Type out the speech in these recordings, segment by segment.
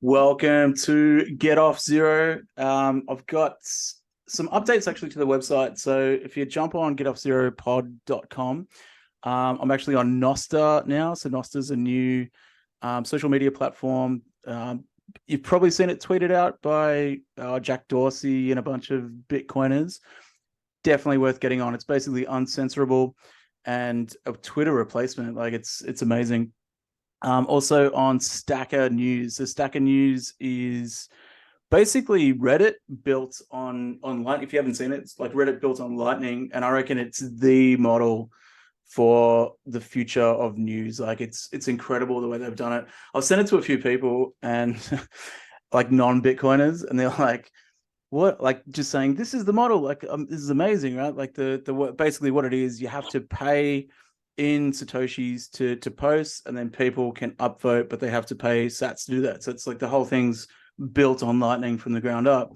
Welcome to Get Off Zero. I've got some updates actually to the website. So if you jump on getoffzeropod.com, I'm actually on Nostr now. So Nostr is a new social media platform. You've probably seen it tweeted out by Jack Dorsey and a bunch of Bitcoiners. Definitely worth getting on. It's basically uncensorable and a Twitter replacement. Like it's amazing. Also on Stacker News. So Stacker News is basically Reddit built on Lightning. If you haven't seen it, it's like Reddit built on Lightning, and I reckon it's the model for the future of news. Like it's incredible the way they've done it. I've sent it to a few people and like non-Bitcoiners, and they're like, "What?" Like just saying, "This is the model. Like this is amazing, right?" Like the basically what it is, you have to pay in Satoshis to post, and then people can upvote, but they have to pay sats to do that. So it's like the whole thing's built on Lightning from the ground up.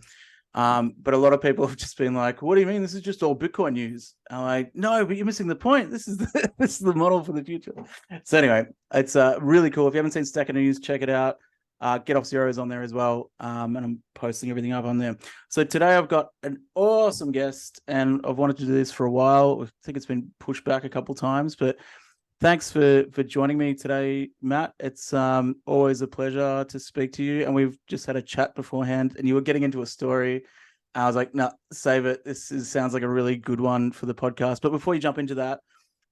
But a lot of people have just been like, "What do you mean? This is just all Bitcoin news?" I'm like, "No, but you're missing the point. This is this is the model for the future." So anyway, it's really cool. If you haven't seen Stacker News, check it out. Get Off Zero is on there as well, and I'm posting everything up on there. So today I've got an awesome guest, and I've wanted to do this for a while. I think it's been pushed back a couple times, but thanks for joining me today, Matt. It's always a pleasure to speak to you, and we've just had a chat beforehand, and you were getting into a story. I was like, "No, save it. Sounds like a really good one for the podcast." But before you jump into that,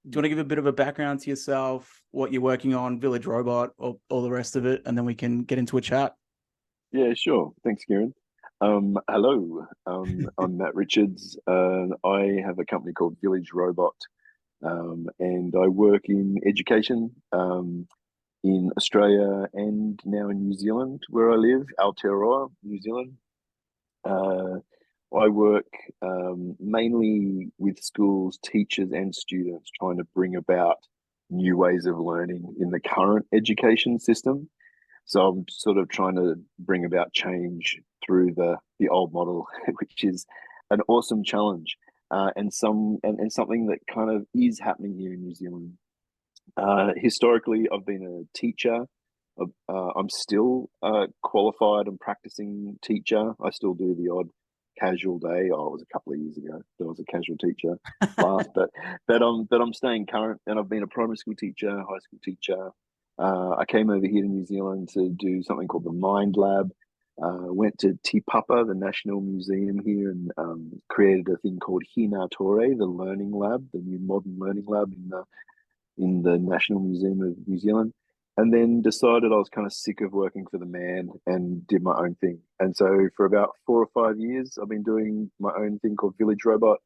do you want to give a bit of a background to yourself, what you're working on, Village Robot, or all the rest of it, and then we can get into a chat? Yeah, sure. Thanks, Kieran. Hello, I'm Matt Richards. I have a company called Village Robot, and I work in education in Australia and now in New Zealand, where I live, Aotearoa, New Zealand. Uh, I work mainly with schools, teachers, and students, trying to bring about new ways of learning in the current education system. So I'm sort of trying to bring about change through the old model, which is an awesome challenge, and something that kind of is happening here in New Zealand. Historically, I've been a teacher. I'm still a qualified and practicing teacher. I still do the odd casual day. Oh, it was a couple of years ago. There was a casual teacher last, but I'm staying current, and I've been a primary school teacher, high school teacher. I came over here to New Zealand to do something called the Mind Lab. Went to Te Papa, the National Museum here, and created a thing called Hina Tore, the Learning Lab, the new modern learning lab in the National Museum of New Zealand, and then decided I was kind of sick of working for the man and did my own thing. And so for about 4 or 5 years, I've been doing my own thing called Village Robot,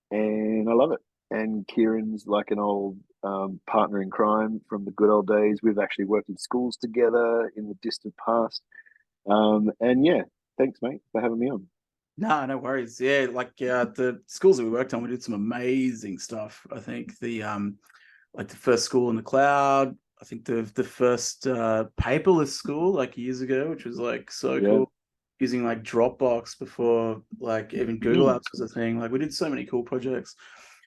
and I love it. And Kieran's like an old partner in crime from the good old days. We've actually worked in schools together in the distant past. And yeah, thanks, mate, for having me on. No worries. Yeah, like the schools that we worked on, we did some amazing stuff. I think the like the first school in the cloud. I think the first paperless school like years ago, which was like so Yeah. cool, using like Dropbox before like even Google Mm. Apps was a thing. Like we did so many cool projects.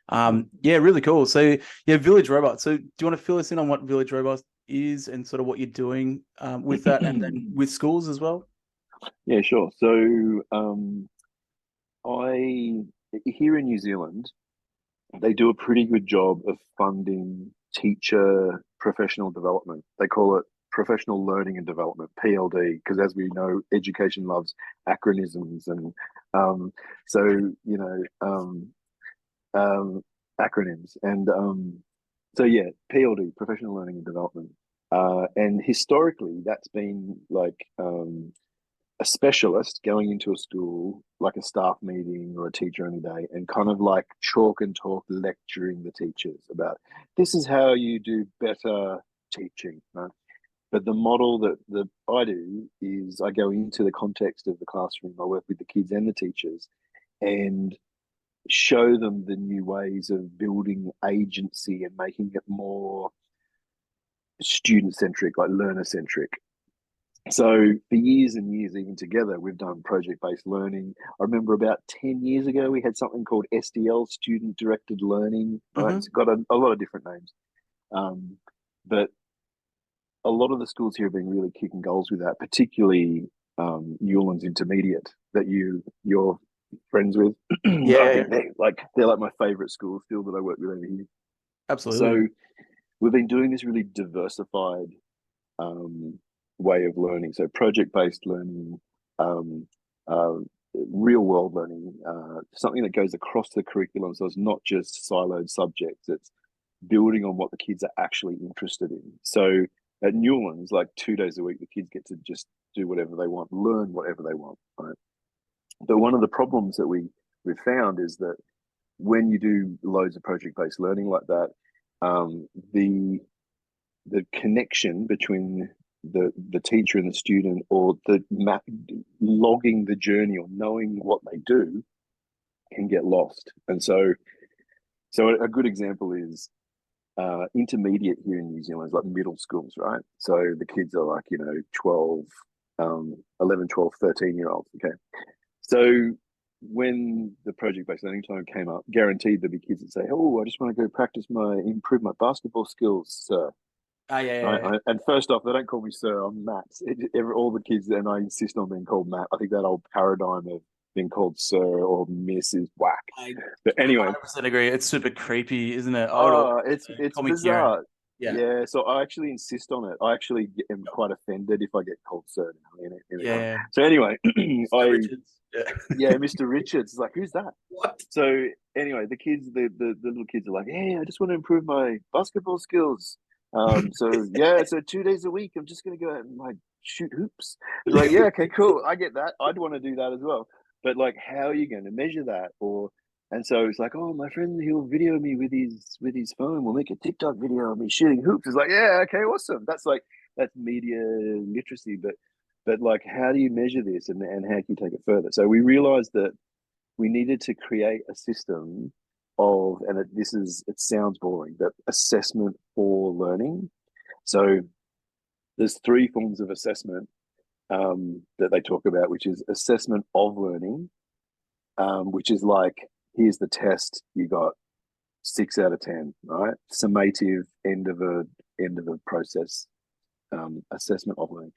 Yeah, really cool. So yeah, Village Robot. So do you want to fill us in on what Village Robot is and sort of what you're doing with that, and then with schools as well? Yeah, sure. So I here in New Zealand, they do a pretty good job of funding teacher professional development. They call it professional learning and development, PLD, because as we know, education loves acronyms and um, so you know acronyms and so yeah, PLD, professional learning and development. And historically, that's been like a specialist going into a school, like a staff meeting or a teacher only day, and kind of like chalk and talk lecturing the teachers about this is how you do better teaching. Right? But the model that I do is I go into the context of the classroom, I work with the kids and the teachers, and show them the new ways of building agency and making it more student centric, like learner centric. So for years and years, even together, we've done project-based learning. I remember about 10 years ago, we had something called SDL, student-directed learning, right? Mm-hmm. It's got a lot of different names. Um, but a lot of the schools here have been really kicking goals with that, particularly Newlands Intermediate that you're friends with. I Yeah, think they're like my favorite school still that I work with over here. absolutely. So we've been doing this really diversified way of learning. So project-based learning, um, uh, real-world learning, something that goes across the curriculum. So it's not just siloed subjects. It's building on what the kids are actually interested in. So at Newlands, like 2 days a week, the kids get to just do whatever they want, learn whatever they want, right? But one of the problems that we've found is that when you do loads of project-based learning like that, the connection between the teacher and the student, or the logging the journey or knowing what they do, can get lost. And so a good example is intermediate here in New Zealand is like middle schools, right? So the kids are like, 12, 11, 12, 13-year-olds. Okay. So when the project-based learning time came up, guaranteed there'd be kids that say, "Oh, I just want to go improve my basketball skills, sir." Ah, yeah, yeah, Right? yeah. And first off, they don't call me sir, I'm Matt. All the kids, and I insist on being called Matt. I think that old paradigm of being called sir or miss is whack. I But anyway, 100% agree. It's super creepy, isn't it? I would always it's call me Kieran. bizarre. Yeah, Yeah, so I actually insist on it. I actually am quite offended if I get called sir now in a yeah. So anyway, Mr. Richards. Yeah. yeah, Mr. Richards is like, who's that? What? So anyway, the kids, the little kids are like, hey, I just want to improve my basketball skills. So yeah, so 2 days a week, I'm just gonna go out and like shoot hoops. It's like, yeah, okay, cool, I get that. I'd want to do that as well. But like, how are you going to measure that? And so it's like, oh, my friend, he'll video me with his phone. We'll make a TikTok video of me shooting hoops. It's like, yeah, okay, awesome. That's media literacy, but like, how do you measure this, and how can you take it further? So we realized that we needed to create a system of, and it sounds boring, but assessment for learning. So there's three forms of assessment that they talk about, which is assessment of learning, which is like, here's the test, you got 6 out of 10, right? Summative end of a process. Assessment of learning.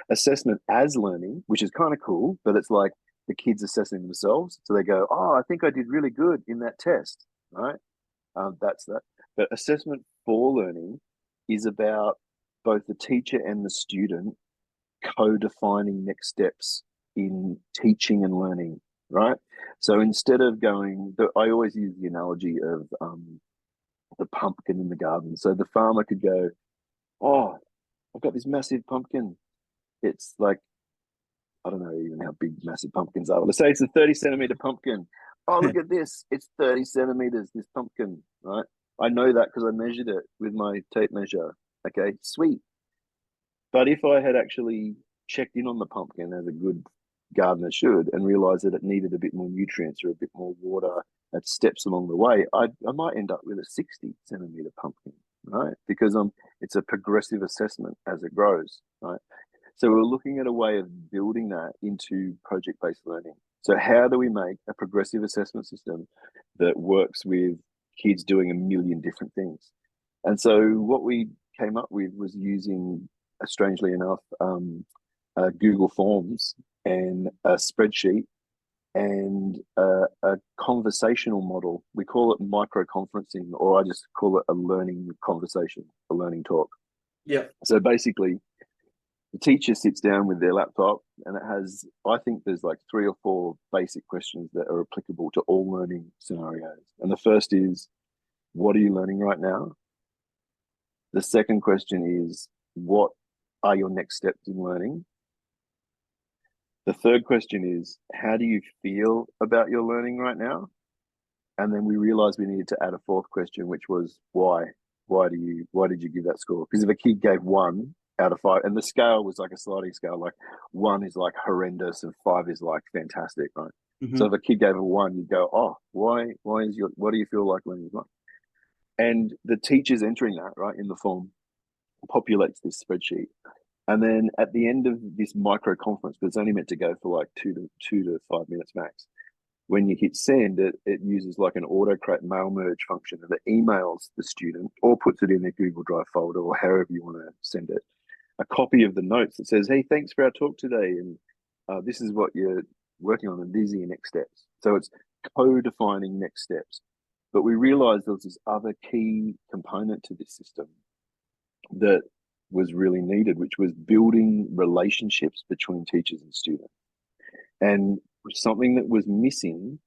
Assessment as learning, which is kind of cool, but it's like the kids assessing themselves. So they go, oh, I think I did really good in that test, right? That's that. But assessment for learning is about both the teacher and the student co-defining next steps in teaching and learning, right? So instead of I always use the analogy of the pumpkin in the garden. So the farmer could go, oh, I've got this massive pumpkin. It's like, I don't know even how big massive pumpkins are. Let's say it's a 30-centimeter pumpkin. Oh, look at this. It's 30 centimeters, this pumpkin, right? I know that because I measured it with my tape measure. Okay, sweet. But if I had actually checked in on the pumpkin as a good gardener should, and realized that it needed a bit more nutrients or a bit more water at steps along the way, I might end up with a 60-centimeter pumpkin, right? Because it's a progressive assessment as it grows, right? So we're looking at a way of building that into project-based learning. So how do we make a progressive assessment system that works with kids doing a million different things? And so what we came up with was using, strangely enough, Google Forms and a spreadsheet and a conversational model. We call it micro conferencing, or I just call it a learning conversation, a learning talk. Yeah. So basically, the teacher sits down with their laptop, and I think there's like 3 or 4 basic questions that are applicable to all learning scenarios. And the first is, what are you learning right now? The second question is, what are your next steps in learning? The third question is, how do you feel about your learning right now? And then we realized we needed to add a fourth question, which was why? Why did you give that score? Because if a kid gave 1 out of 5, and the scale was like a sliding scale, like 1 is like horrendous and 5 is like fantastic, right? Mm-hmm. So if a kid gave a 1, you'd go, oh, what do you feel like learning is like? And the teacher's entering that, right, in the form, populates this spreadsheet. And then at the end of this micro conference, because it's only meant to go for like 2 to 5 minutes max, when you hit send, it uses like an autocrat mail merge function that emails the student or puts it in their Google Drive folder or however you want to send it. a copy of the notes that says, "Hey, thanks for our talk today, and this is what you're working on, and these are your next steps." So it's co-defining next steps. But we realized there was this other key component to this system that was really needed, which was building relationships between teachers and students. And something that was missing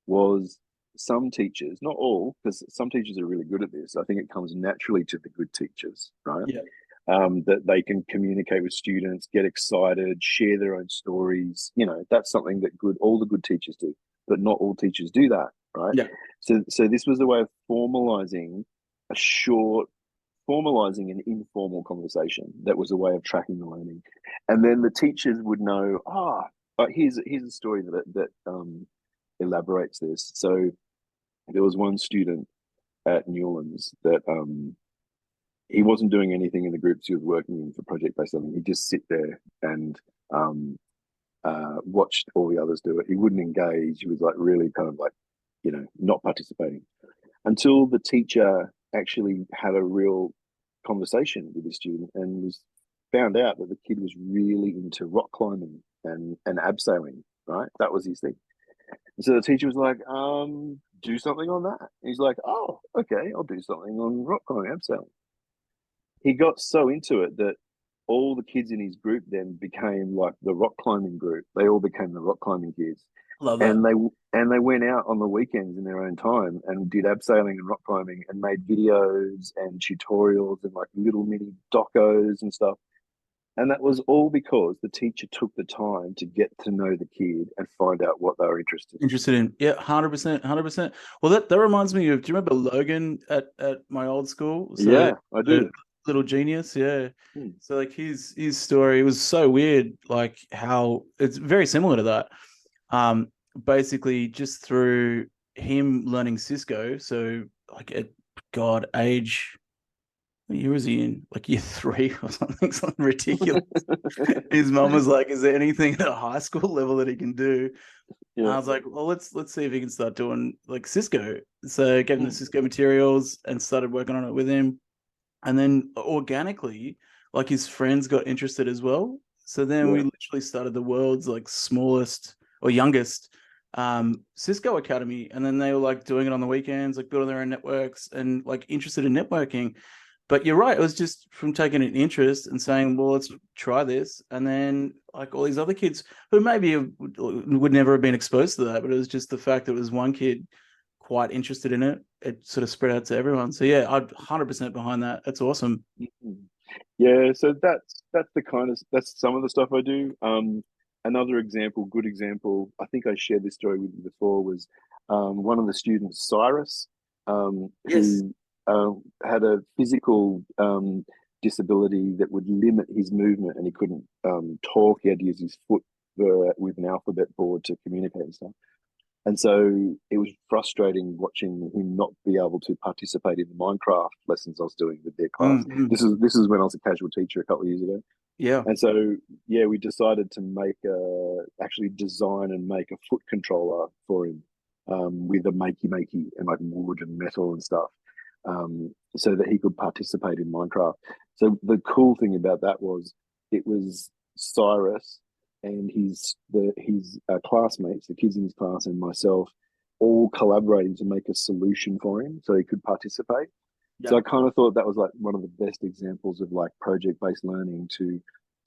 was some teachers, not all, because some teachers are really good at this. I think it comes naturally to the good teachers, right? Yeah. That they can communicate with students, get excited, share their own stories. That's something that all the good teachers do, but not all teachers do that, right? Yeah. So this was a way of formalizing an informal conversation that was a way of tracking the learning. And then the teachers would know, here's a story that elaborates this. So there was one student at Newlands that he wasn't doing anything in the groups he was working in for project-based learning. He'd just sit there and watched all the others do it. He wouldn't engage. He was like really kind of like, not participating until the teacher actually had a real conversation with the student and found out that the kid was really into rock climbing and abseiling, right? That was his thing. And so the teacher was like, do something on that. And he's like, oh, okay, I'll do something on rock climbing, abseiling. He got so into it that all the kids in his group then became like the rock climbing group. They all became the rock climbing kids. Love that. And they went out on the weekends in their own time and did abseiling and rock climbing and made videos and tutorials and like little mini docos and stuff. And that was all because the teacher took the time to get to know the kid and find out what they were interested in. Yeah, 100%, 100%. Well, that reminds me of, do you remember Logan at my old school? So yeah, I do. Little genius, yeah. Hmm. So like his story was so weird, like how it's very similar to that. Basically just through him learning Cisco. So like at age, what year was he in? Like year 3 or something ridiculous. His mum was like, "Is there anything at a high school level that he can do?" Yeah. I was like, "Well, let's see if he can start doing like Cisco." So gave him the Cisco materials and started working on it with him. And then organically, like his friends got interested as well. So then we literally started the world's like smallest or youngest Cisco Academy. And then they were like doing it on the weekends, like building their own networks and like interested in networking. But you're right, it was just from taking an interest and saying, well, let's try this. And then like all these other kids who maybe would never have been exposed to that, but it was just the fact that it was one kid quite interested in it. It sort of spread out to everyone. So yeah, I'd 100% behind that. That's awesome. Yeah, so that's some of the stuff I do. Another example, good example, I think I shared this story with you before, was one of the students, Cyrus, Yes. who had a physical disability that would limit his movement, and he couldn't talk. He had to use his foot with an alphabet board to communicate and stuff. And so it was frustrating watching him not be able to participate in the Minecraft lessons I was doing with their class. Mm-hmm. This is when I was a casual teacher a couple of years ago. Yeah. And so we decided to actually design and make a foot controller for him with a makey and like wood and metal and stuff, so that he could participate in Minecraft. So the cool thing about that was it was Cyrus and his classmates, the kids in his class, and myself, all collaborating to make a solution for him so he could participate. Yep. So I kind of thought that was like one of the best examples of like project-based learning to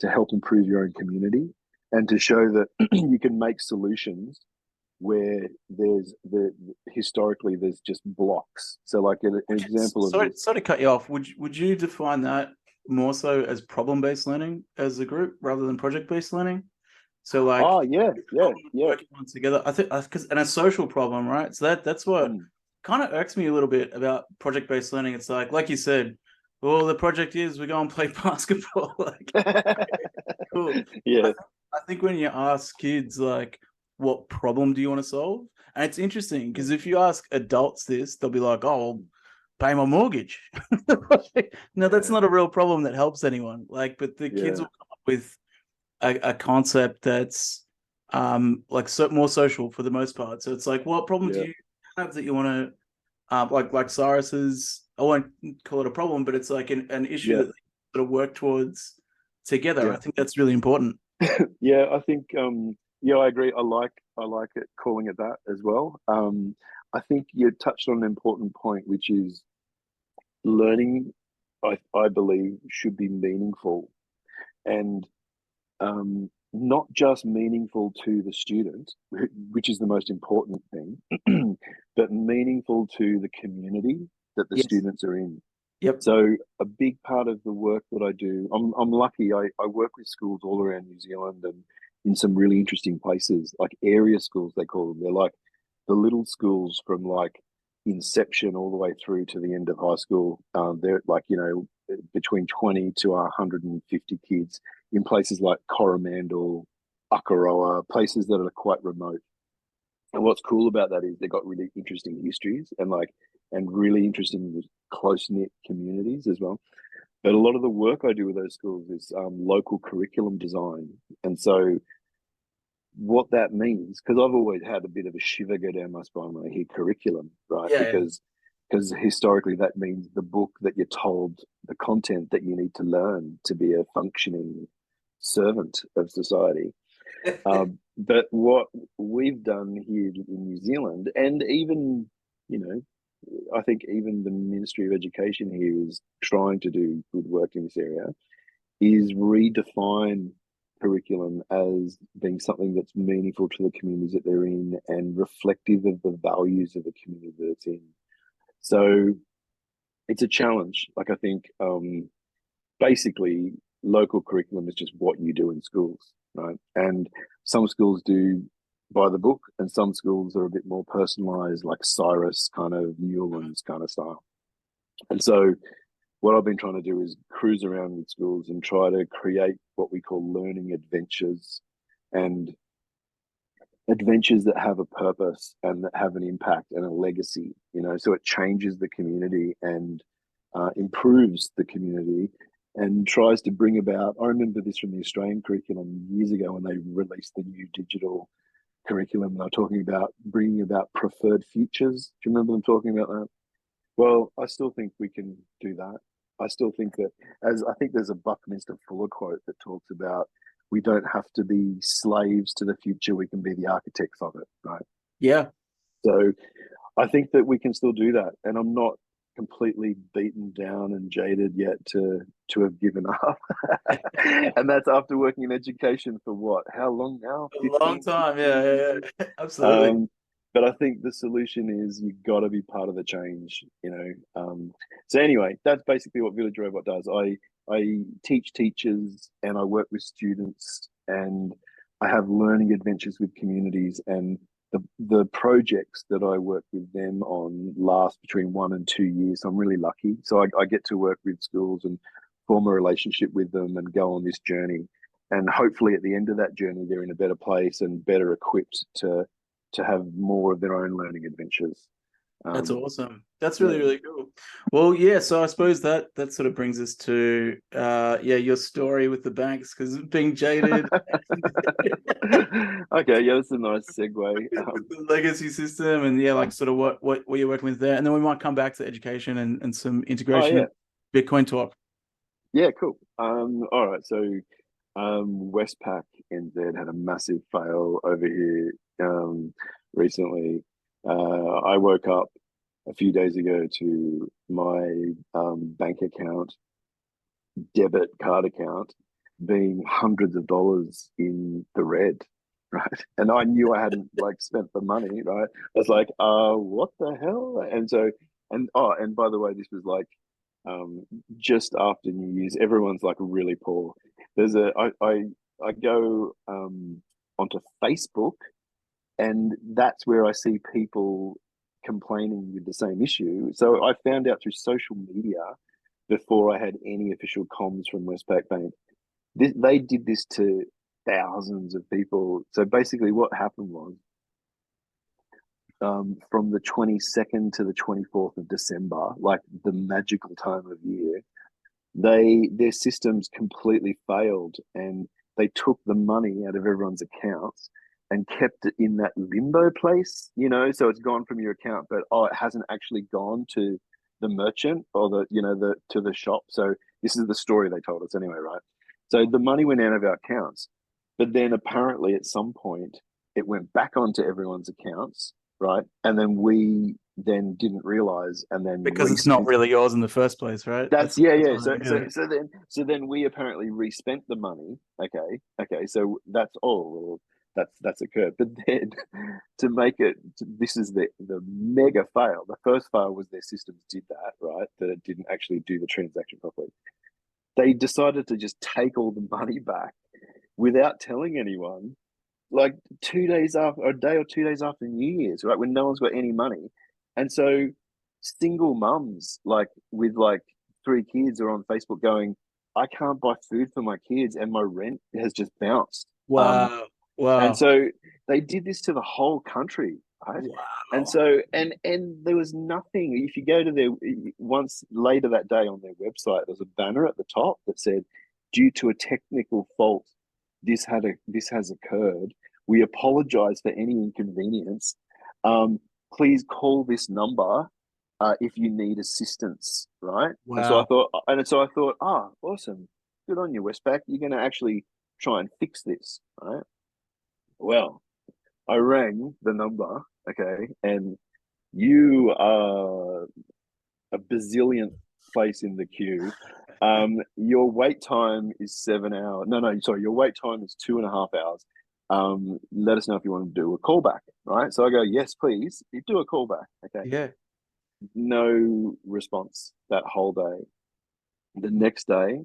help improve your own community and to show that you can make solutions where historically there's just blocks. So like an example of this. Sorry to cut you off. Would you define that more so as problem-based learning as a group rather than project-based learning? So like, working on together. I think because and a social problem, right? So that's what kind of irks me a little bit about project-based learning. It's like you said, well, the project is we go and play basketball. Like, cool. Yeah. I think when you ask kids like, what problem do you want to solve? And it's interesting because if you ask adults this, they'll be like, oh, well, pay my mortgage. No, that's not a real problem that helps anyone. Like, but the kids will come up with a concept that's like more social for the most part. So it's like, what problem do you have that you want to like Cyrus's? I won't call it a problem, but it's like an issue that they sort of work towards together. I Yeah. think that's really important. Yeah, I think yeah, I agree. I like it calling it that as well. I think you touched on an important point, which is learning, I believe, should be meaningful, and not just meaningful to the student, which is the most important thing, but meaningful to the community that the Yes. students are in. Yep. So a big part of the work that I do, I'm lucky. I work with schools all around New Zealand and in some really interesting places, like area schools they call them. They're like the little schools from like inception all the way through to the end of high school. They're like, you know, between 20 to 150 kids in places like Coromandel, Akaroa, places that are quite remote. And what's cool about that is they've got really interesting histories and really interesting close knit communities as well. But a lot of the work I do with those schools is local curriculum design. And so what that means, because I've always had a bit of a shiver go down my spine when I hear curriculum, right? Yeah. Because historically that means the book that you're told, the content that you need to learn to be a functioning servant of society. But what we've done here in New Zealand, and even, you know, I think even the Ministry of Education here is trying to do good work in this area, is redefine curriculum as being something that's meaningful to the communities that they're in and reflective of the values of the community that it's in. So it's a challenge. Like, I think basically local curriculum is just what you do in schools, right? And some schools do by the book, and some schools are a bit more personalized, like Cyrus kind of Newlands kind of style. And so what I've been trying to do is cruise around with schools and try to create what we call learning adventures, and adventures that have a purpose and that have an impact and a legacy, you know, so it changes the community and improves the community and tries to bring about. I remember this from the Australian curriculum years ago when they released the new digital curriculum, and they're talking about bringing about preferred futures. Do you remember them talking about that? Well, I still think we can do that. I still think that, as I think there's a Buckminster Fuller quote that talks about, we don't have to be slaves to the future, we can be the architects of it, right? Yeah. So I think that we can still do that. And I'm not completely beaten down and jaded yet to have given up. And that's after working in education for what? How long now? A long 15, time. 16 Yeah. years? Absolutely. Um, but I think the solution is you've got to be part of the change, you know. So anyway, that's basically what Village Robot does. I teach teachers and I work with students, and I have learning adventures with communities, and the projects that I work with them on last between 1 and 2 years. So I'm really lucky. So I get to work with schools and form a relationship with them and go on this journey. And hopefully at the end of that journey, they're in a better place and better equipped to have more of their own learning adventures. That's awesome. That's Yeah. really, really cool. Well, yeah, so I suppose that sort of brings us to yeah, your story with the banks, because being jaded Okay, yeah, that's a nice segue. with the legacy system, and yeah, like sort of what you're working with there. And then we might come back to education and some Oh integration yeah, of Bitcoin talk. yeah, cool. All right, so Westpac NZ had a massive fail over here recently. I woke up a few days ago to my bank account, debit card account, being hundreds of dollars in the red, right? And I knew I hadn't like spent the money, right? I was like, what the hell? And so, and by the way, this was like just after New Year's. Everyone's like really poor. I go onto Facebook, and that's where I see people complaining with the same issue. So I found out through social media before I had any official comms from Westpac Bank. They did this to thousands of people. So basically, what happened was from the 22nd to the 24th of December, like the magical time of year, their systems completely failed, and they took the money out of everyone's accounts and kept it in that limbo place, you know, so it's gone from your account, but it hasn't actually gone to the merchant or the, you know, the to the shop. So this is the story they told us anyway, right? So the money went out of our accounts, but then apparently at some point it went back onto everyone's accounts, right? And then we then didn't realize and then Because it's not respent. really yours in the first place, right? That's yeah, that's yeah. what I get. So then we apparently respent the money. Okay. So that's all. Well, that's occurred. But then to make it, this is the mega fail. The first fail was their systems did that right, that it didn't actually do the transaction properly. They decided to just take all the money back without telling anyone, like 2 days after, a day or 2 days after New Year's, right, when no one's got any money. And so single mums, like with like 3 kids, are on Facebook going, I can't buy food for my kids and my rent has just bounced. Wow. And Wow. so they did this to the whole country, right? And Wow. so and there was nothing. If you go to their once later that day on their website, there's a banner at the top that said, "Due to a technical fault, this has occurred. We apologize for any inconvenience. Please call this number if you need assistance." Right? Wow. And so I thought, ah, awesome, good on you, Westpac. You're going to actually try and fix this, right? Well, I rang the number, okay, and you are a bazillionth place in the queue. Your wait time is 7 hours. No, sorry, your wait time is 2.5 hours. Let us know if you want to do a callback, right? So I go, yes, please. You do a callback, okay. Yeah. No response that whole day. The next day,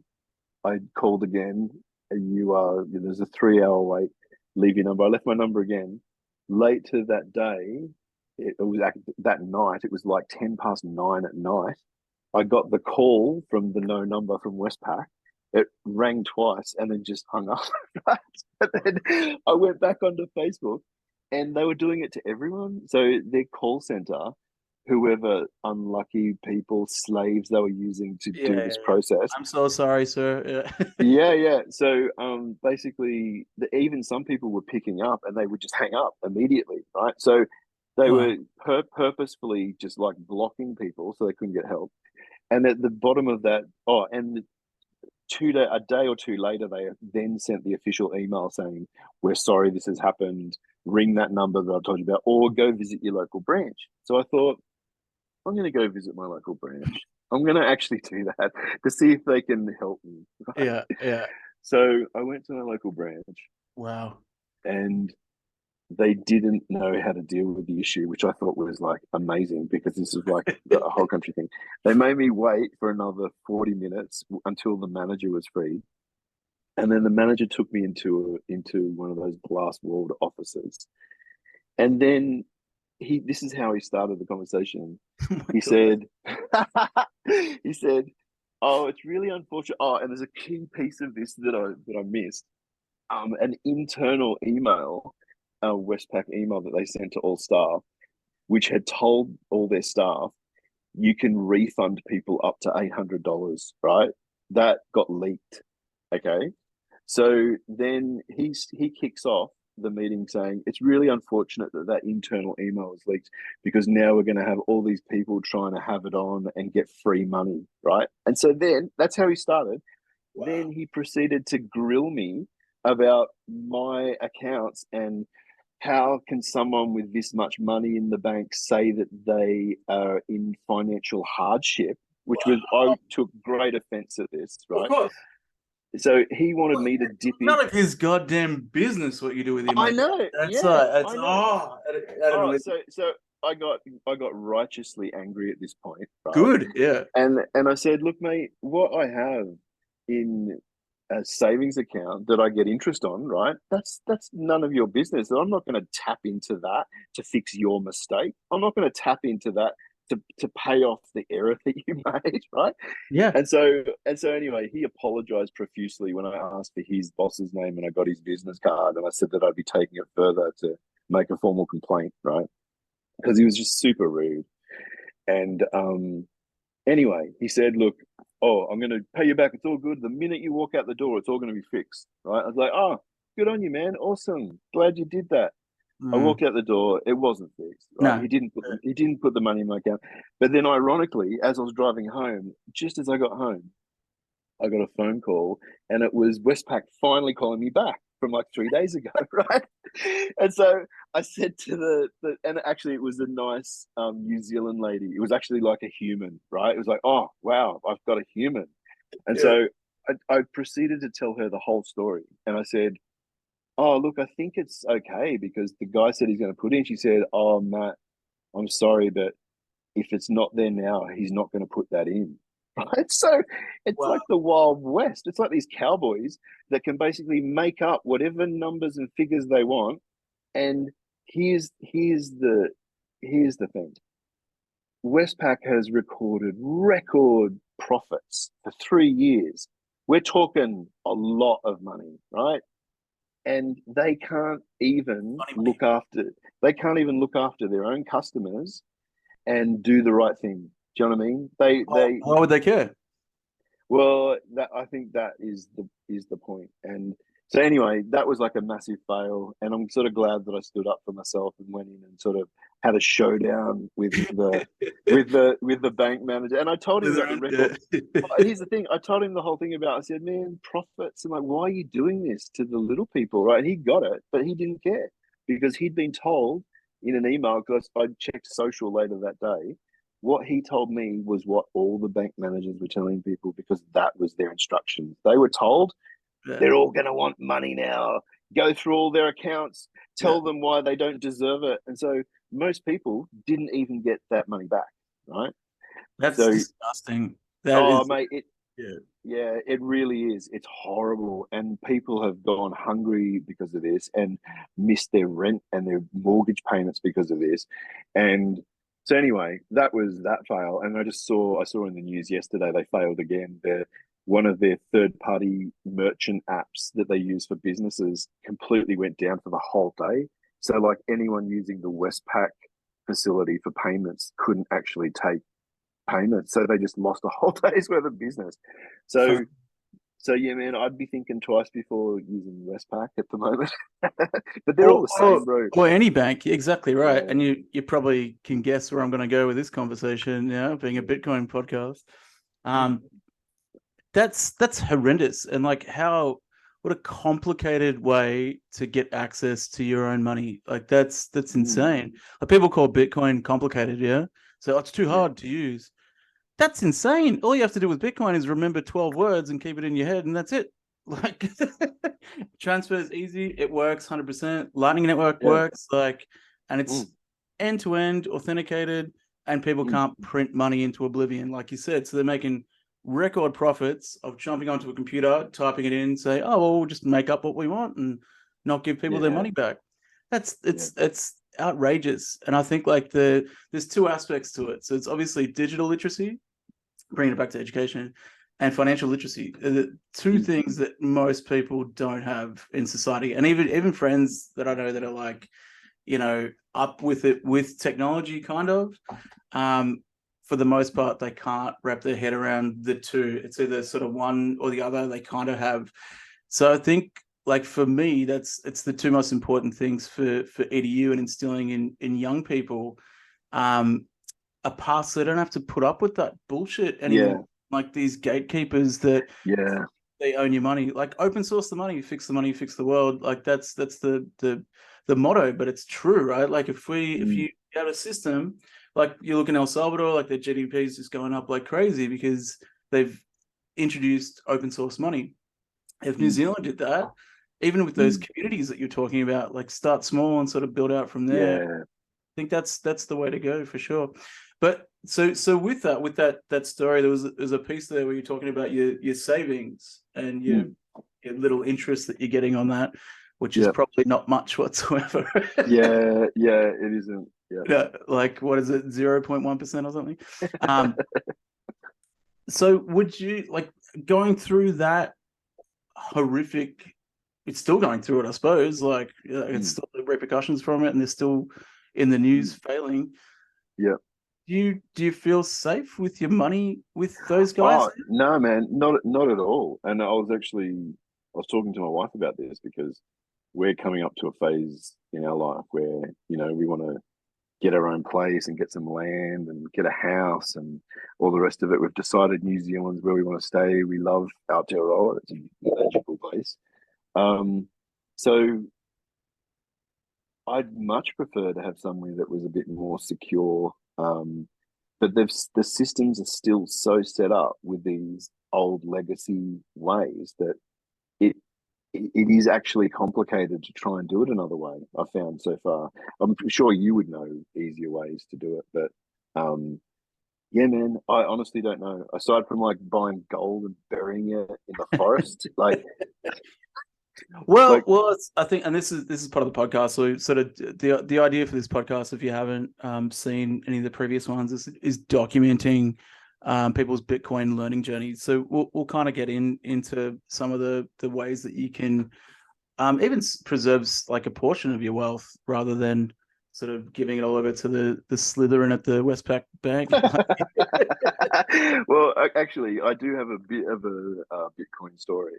I called again. There's a 3 hour wait. Leave your number. I left my number again. Later that day, it was that night. It was like 9:10 at night. I got the call from the no number from Westpac. It rang twice and then just hung up. And then I went back onto Facebook, and they were doing it to everyone. So their call center, whoever unlucky people, slaves they were using to Yeah. do this process. I'm so sorry, sir. Yeah. Yeah. So basically, even some people were picking up and they would just hang up immediately, right? So they Wow. were purposefully just like blocking people so they couldn't get help. And at the bottom of that, and a day or two later, they then sent the official email saying, "We're sorry this has happened. Ring that number that I told you about, or go visit your local branch." So I thought, I'm going to go visit my local branch. I'm going to actually do that to see if they can help me. Right? Yeah. Yeah. So I went to my local branch, Wow. and they didn't know how to deal with the issue, which I thought was like amazing because this is like the whole country thing. They made me wait for another 40 minutes until the manager was free. And then the manager took me into one of those glass walled offices. And then this is how he started the conversation. Oh my He God. said, he said, "Oh, it's really unfortunate. Oh, and there's a key piece of this that I missed. An internal email, a Westpac email that they sent to all staff, which had told all their staff you can refund people up to $800. Right? That got leaked. Okay, so then he kicks off the meeting saying it's really unfortunate that that internal email was leaked because now we're going to have all these people trying to have it on and get free money, right? And so then that's how he started. Wow. Then he proceeded to grill me about my accounts and how can someone with this much money in the bank say that they are in financial hardship, which was, I Wow. took great offense at this, Of right? course. So he wanted Well, me to it's dip in. none of his goddamn business what you do with your I money. know, That's yeah, that's I know. that Oh, annoys me. so I got righteously angry at this point, right? Good. Yeah. And I said, look, mate, what I have in a savings account that I get interest on, right? That's none of your business. I'm not going to tap into that to fix your mistake. I'm not going to tap into that to pay off the error that you made, right? Yeah. And so anyway, he apologized profusely when I asked for his boss's name and I got his business card and I said that I'd be taking it further to make a formal complaint, right? Because he was just super rude. And anyway, he said, "Look, I'm going to pay you back. It's all good. The minute you walk out the door, it's all going to be fixed." Right? I was like, "Oh, good on you, man. Awesome. Glad you did that." I Mm. walked out the door. It wasn't fixed. Right? No. He didn't put the money in my account. But then, ironically, as I was driving home, just as I got home, I got a phone call, and it was Westpac finally calling me back from like 3 days ago, right? And so I said to and actually it was a nice New Zealand lady. It was actually like a human, right? It was like, oh wow, I've got a human. And Yeah. so I proceeded to tell her the whole story, and I said, oh look, I think it's okay because the guy said he's going to put in. She said, oh Matt, I'm sorry, but if it's not there now, he's not going to put that in. Right. So it's Wow. like the Wild West. It's like these cowboys that can basically make up whatever numbers and figures they want. And here's the thing. Westpac has recorded record profits for 3 years. We're talking a lot of money, right? And they can't even Funny money. look after their own customers and do the right thing. Do you know what I mean? Why would they care? Well, that I think that is the point. And so anyway, that was like a massive fail, and I'm sort of glad that I stood up for myself and went in and sort of had a showdown with the bank manager. And I told him about the record. Yeah. Here's the thing: I told him the whole thing about. I said, "Man, profits." I'm like, "Why are you doing this to the little people?" Right? He got it, but he didn't care because he'd been told in an email. Because I checked social later that day, what he told me was what all the bank managers were telling people because that was their instructions. They were told Yeah. they're all going to want money now. Go through all their accounts, Yeah. tell them why they don't deserve it. And so most people didn't even get that money back, right? That's So, disgusting. That oh, is, mate, yeah. yeah, it really is. It's horrible. And people have gone hungry because of this and missed their rent and their mortgage payments because of this. And so anyway, that was that fail. And I saw in the news yesterday they failed again. One of their third party merchant apps that they use for businesses completely went down for the whole day. So like anyone using the Westpac facility for payments couldn't actually take payments. So they just lost a whole day's worth of business. So Fuck. so yeah, man, I'd be thinking twice before using Westpac at the moment. But they're all Or, the or same, bro. or any bank, exactly right. Yeah, And you probably can guess where I'm going to go with this conversation. Yeah, being a yeah, Bitcoin podcast. yeah, Um, that's horrendous, and like what a complicated way to get access to your own money. Like that's mm, insane. Like people call Bitcoin complicated, yeah. So it's too yeah, hard to use. That's insane. All you have to do with Bitcoin is remember 12 words and keep it in your head, and that's it. Like transfer is easy, it works 100%. Lightning Network yeah, works, like, and mm, it's end to end authenticated, and people mm, can't print money into oblivion, like you said. So they're making record profits of jumping onto a computer, typing it in, say, oh, well, we'll just make up what we want and not give people their yeah, money back. That's yeah, it's outrageous. And I think like there's two aspects to it. So it's obviously digital literacy, bringing it back to education, and financial literacy are the two mm, things that most people don't have in society. And even friends that I know that are like, up with it with technology, kind of. Um, for the most part, they can't wrap their head around the two. It's either sort of one or the other. They kind of have. So I think, like for me, it's the two most important things for EDU and instilling in young people. Um, a pass, so they don't have to put up with that bullshit anymore. yeah, Like these gatekeepers that yeah, they own your money. Like open source the money, fix the money, fix the world. Like that's the motto, but it's true, right? Like if mm, you have a system, like you look in El Salvador, like their GDP is just going up like crazy because they've introduced open source money. If New mm, Zealand did that, even with those mm, communities that you're talking about, like start small and sort of build out from there, yeah, think that's the way to go for sure. But so with that story, there's a piece there where you're talking about your savings and mm, your little interest that you're getting on that, which is yeah, probably not much whatsoever. yeah, yeah. It isn't. Yeah, Like what is it, 0.1% or something? Um, so would you like going through that horrific? It's still going through it, I suppose. Like it's mm, still the repercussions from it, and they're still in the news mm, failing. yeah. Do you feel safe with your money with those guys? Oh no, man, not at all. And I was talking to my wife about this because we're coming up to a phase in our life where we want to get our own place and get some land and get a house and all the rest of it. We've decided New Zealand's where we want to stay. We love Aotearoa. It's a magical place. So I'd much prefer to have somewhere that was a bit more secure. But the systems are still so set up with these old legacy ways that it it is actually complicated to try and do it another way. I've found so far. I'm sure you would know easier ways to do it, but yeah, man, I honestly don't know. Aside from like buying gold and burying it in the forest, I think, and this is part of the podcast. So, sort of the idea for this podcast, if you haven't seen any of the previous ones, is documenting people's Bitcoin learning journeys. So we'll kind of get into some of the ways that you can even preserves like a portion of your wealth rather than sort of giving it all over to the Slytherin at the Westpac bank. Well, actually, I do have a bit of a Bitcoin story.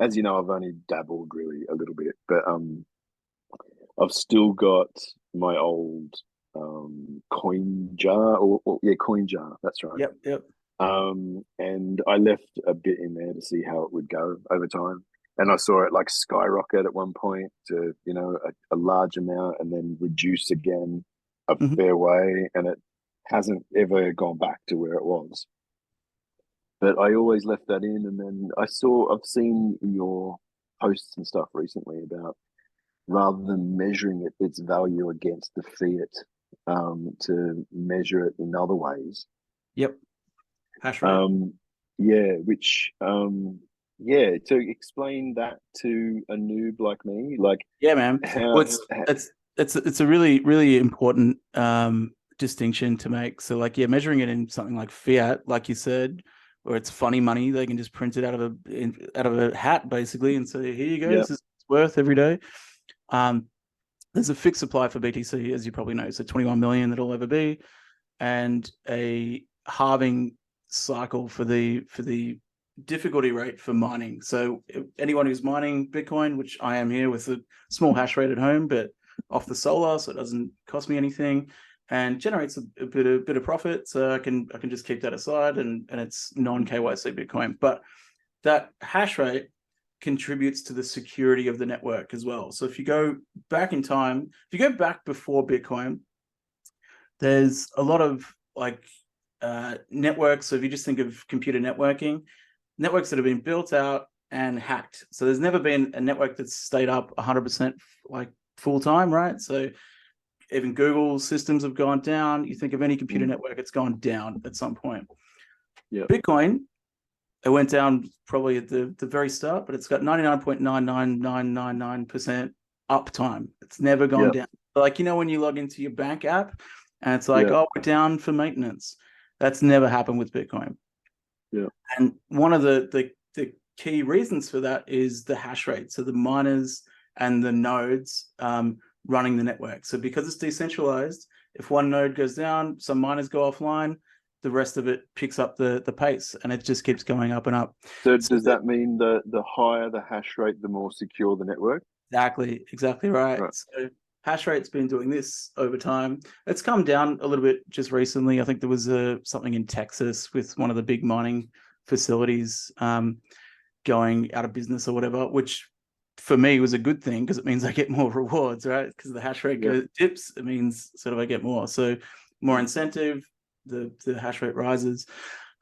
As you know, I've only dabbled really a little bit, but I've still got my old coin jar, or yeah, coin jar. That's right. Yep. And I left a bit in there to see how it would go over time. And I saw it like skyrocket at one point to, a large amount and then reduce again a fair way. And it hasn't ever gone back to where it was. But I always left that in. And then I've seen in your posts and stuff recently about rather than measuring its value against the fiat, to measure it in other ways. Yep. Hash rate. To explain that to a noob like me, yeah, man. It's a really, really important distinction to make. So measuring it in something like fiat, like you said, where it's funny money, they can just print it out of a hat basically and say, here you go, this is worth every day. There's a fixed supply for BTC, as you probably know, so 21 million that'll ever be, and a halving cycle for the difficulty rate for mining. So anyone who's mining Bitcoin, which I am here with a small hash rate at home, but off the solar, so it doesn't cost me anything and generates a bit of profit. So I can just keep that aside and it's non-KYC Bitcoin. But that hash rate contributes to the security of the network as well. So if you go back in time, if you go back before Bitcoin, there's a lot of networks. So if you just think of computer networking, networks that have been built out and hacked. So there's never been a network that's stayed up 100% full time, right? So even Google systems have gone down. You think of any computer network, it's gone down at some point. Yeah. Bitcoin, it went down probably at the very start, but it's got 99.99999% uptime. It's never gone down. When you log into your bank app and it's we're down for maintenance. That's never happened with Bitcoin. Yeah. And one of the key reasons for that is the hash rate. So the miners and the nodes running the network. So because it's decentralized, if one node goes down, some miners go offline, the rest of it picks up the pace and it just keeps going up and up. So does that mean the higher the hash rate, the more secure the network? Exactly right. So hash rate's been doing this over time. It's come down a little bit just recently. I think there was something in Texas with one of the big mining facilities going out of business or whatever, which for me was a good thing because it means I get more rewards, right? Because the hash rate dips, it means sort of I get more. So more incentive, the hash rate rises.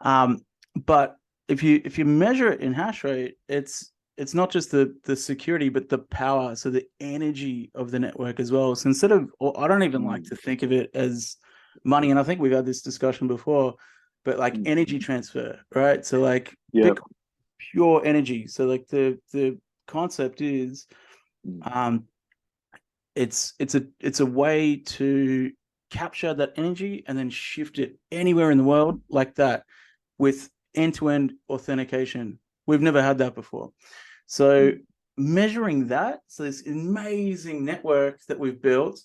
But if you measure it in hash rate, it's not just the security, but the power, so the energy of the network as well. So I don't even like to think of it as money, and I think we've had this discussion before, but energy transfer, right? So Bitcoin, pure energy. So the concept is, it's a way to capture that energy and then shift it anywhere in the world like that with end-to-end authentication. We've never had that before. So measuring that, so this amazing network that we've built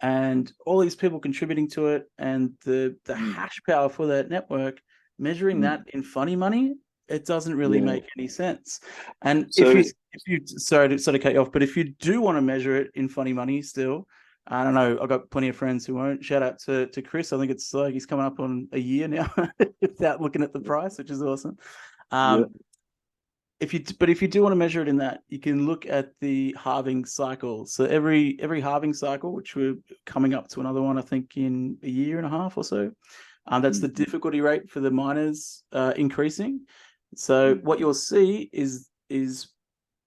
and all these people contributing to it and the hash power for that network, measuring that in funny money, it doesn't really make any sense. And so if you sorry to sort of cut you off, but if you do want to measure it in funny money still, I don't know. I've got plenty of friends who won't. Shout out to Chris. I think it's like he's coming up on a year now without looking at the price, which is awesome. Yeah. If you do want to measure it in that, you can look at the halving cycle. So every halving cycle, which we're coming up to another one, I think in a year and a half or so, that's the difficulty rate for the miners increasing. So what you'll see is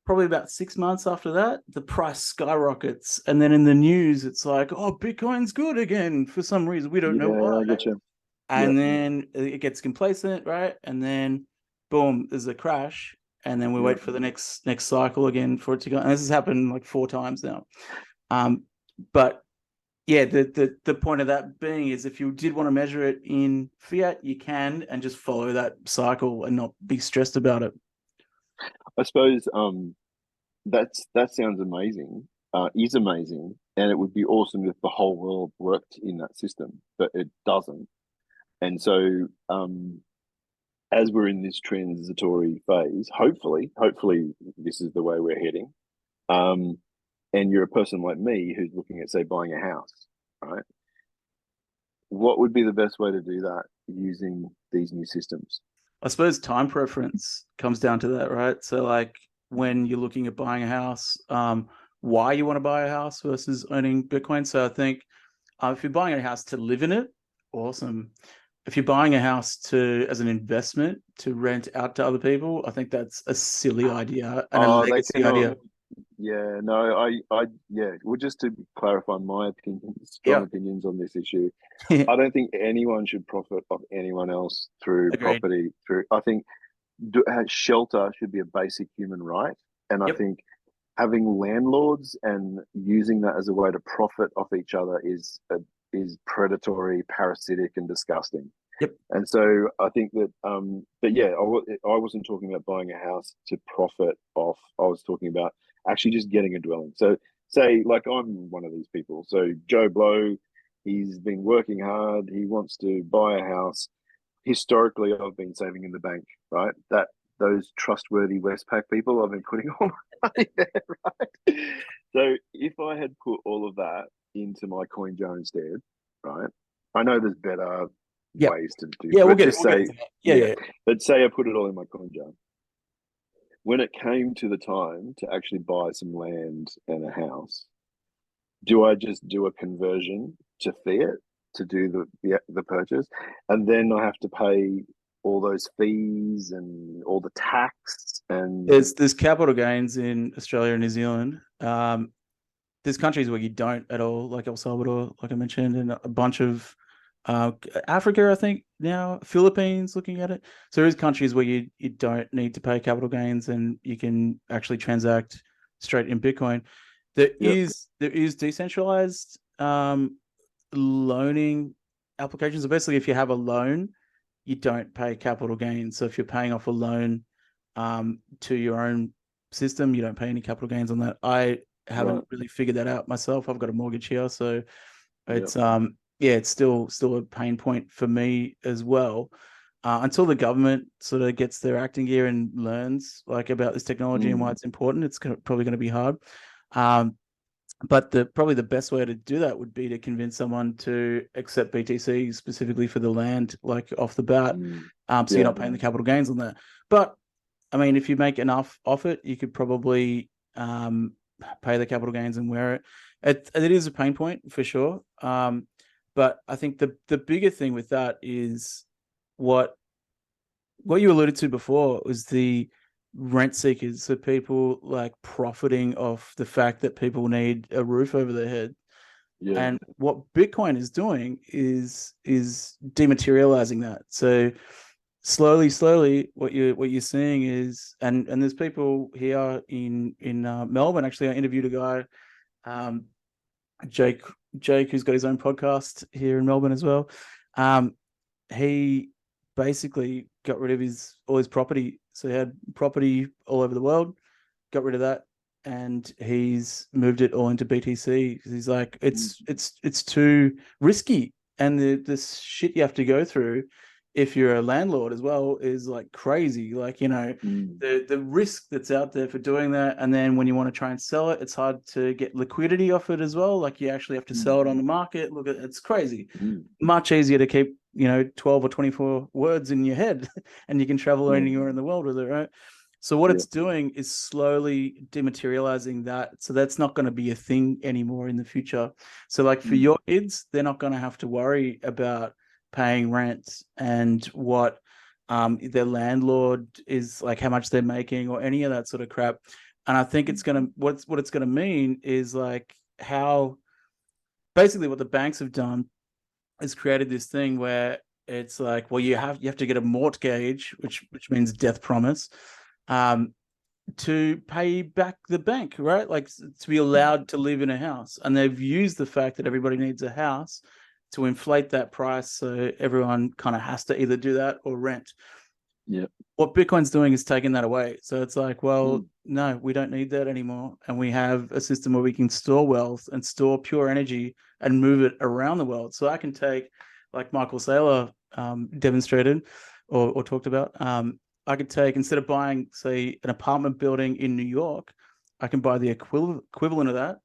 probably about 6 months after that, the price skyrockets, and then in the news, it's like, oh, Bitcoin's good again for some reason. We don't know why. I get you. And then it gets complacent, right? And then boom, there's a crash. And then we wait for the next cycle again for it to go. And this has happened like 4 times now. But yeah, the point of that being is if you did want to measure it in fiat, you can, and just follow that cycle and not be stressed about it. I suppose that sounds amazing. Is amazing, and it would be awesome if the whole world worked in that system, but it doesn't. And so, as we're in this transitory phase, hopefully this is the way we're heading. And you're a person like me who's looking at, say, buying a house, right? What would be the best way to do that using these new systems? I suppose time preference comes down to that, right? So like when you're looking at buying a house, why you want to buy a house versus owning Bitcoin. So I think if you're buying a house to live in it, awesome. If you're buying a house as an investment to rent out to other people, I think that's a silly idea and a legacy idea. Yeah, no, yeah. Well, just to clarify my strong opinions on this issue, I don't think anyone should profit off anyone else through property. I think shelter should be a basic human right, and I think having landlords and using that as a way to profit off each other is predatory, parasitic, and disgusting. And so I think that, but yeah, I wasn't talking about buying a house to profit off. I was talking about actually just getting a dwelling. So say, like, I'm one of these people. So Joe Blow, he's been working hard. He wants to buy a house. Historically, I've been saving in the bank, right? Those trustworthy Westpac people, I've been putting all my money there, right? So if I had put all of that into my coin jar instead, right? I know there's better ways to do. Yeah, we'll get it. But say I put it all in my coin jar. When it came to the time to actually buy some land and a house, do I just do a conversion to fiat to do the purchase, and then I have to pay all those fees and all the tax? And there's capital gains in Australia and New Zealand. There's countries where you don't at all, like El Salvador, like I mentioned, and a bunch of Africa, I think now, Philippines, looking at it. So there's countries where you don't need to pay capital gains and you can actually transact straight in Bitcoin. There is decentralized loaning applications. So basically, if you have a loan, you don't pay capital gains. So if you're paying off a loan to your own system, you don't pay any capital gains on that. I haven't really figured that out myself. I've got a mortgage here, so it's it's still a pain point for me as well. Until the government sort of gets their acting gear and learns like about this technology and why it's important, it's probably going to be hard. But probably the best way to do that would be to convince someone to accept BTC specifically for the land, like off the bat. So you're not paying the capital gains on that. But I mean, if you make enough off it, you could probably pay the capital gains and wear it. It is a pain point for sure. But I think the bigger thing with that is what you alluded to before was the rent seekers. So people like profiting off the fact that people need a roof over their head. And what Bitcoin is doing is dematerializing that. So slowly what you're seeing is, and there's people here in Melbourne. Actually, I interviewed a guy, Jake, who's got his own podcast here in Melbourne as well. He basically got rid of all his property. So he had property all over the world, got rid of that, and he's moved it all into BTC because he's like, it's too risky, and the shit you have to go through if you're a landlord as well is like crazy. Like, you know, Mm. the risk that's out there for doing that. And then when you want to try and sell it, it's hard to get liquidity off it as well. Like you actually have to Mm. sell it on the market. Look, it's crazy. Mm. Much easier to keep, you know, 12 or 24 words in your head and you can travel Yeah. anywhere in the world with it, right? So what Yeah. it's doing is slowly dematerializing that. So that's not going to be a thing anymore in the future. So like for Mm. your kids, they're not going to have to worry about paying rent and what their landlord is like, how much they're making or any of that sort of crap. And I think it's going to, what it's going to mean is like how basically what the banks have done is created this thing where it's like, well, you have to get a mortgage, which means death promise, um, to pay back the bank, right? Like to be allowed to live in a house. And they've used the fact that everybody needs a house to inflate that price. So everyone kind of has to either do that or rent. Yeah. What Bitcoin's doing is taking that away. So it's like, well, Mm. no, we don't need that anymore. And we have a system where we can store wealth and store pure energy and move it around the world. So I can take, like Michael Saylor demonstrated or talked about, I could take, instead of buying, say, an apartment building in New York, I can buy the equivalent of that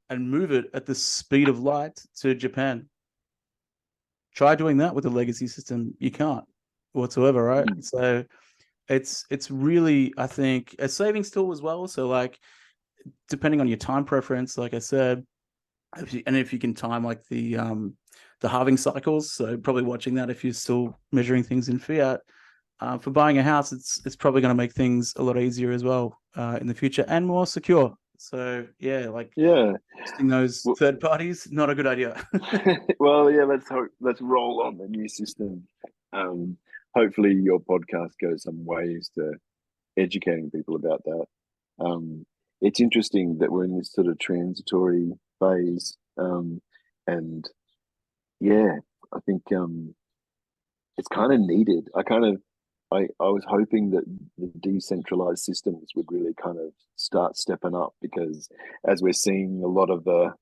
and move it at the speed of light to Japan. Try doing that with a legacy system. You can't whatsoever, right? Mm. So it's really, I think, a savings tool as well. So like depending on your time preference, like I said, if you can time like the halving cycles, so probably watching that if you're still measuring things in fiat. For buying a house, it's probably going to make things a lot easier as well in the future and more secure. So yeah, like Yeah. trusting those Well, third parties, not a good idea. well, yeah. Let's roll on the new system. Um, Hopefully, your podcast goes some ways to educating people about that. Um, it's interesting that we're in this sort of transitory phase, and yeah, I think it's kind of needed. I was hoping that the decentralized systems would really kind of start stepping up because as we're seeing a lot of the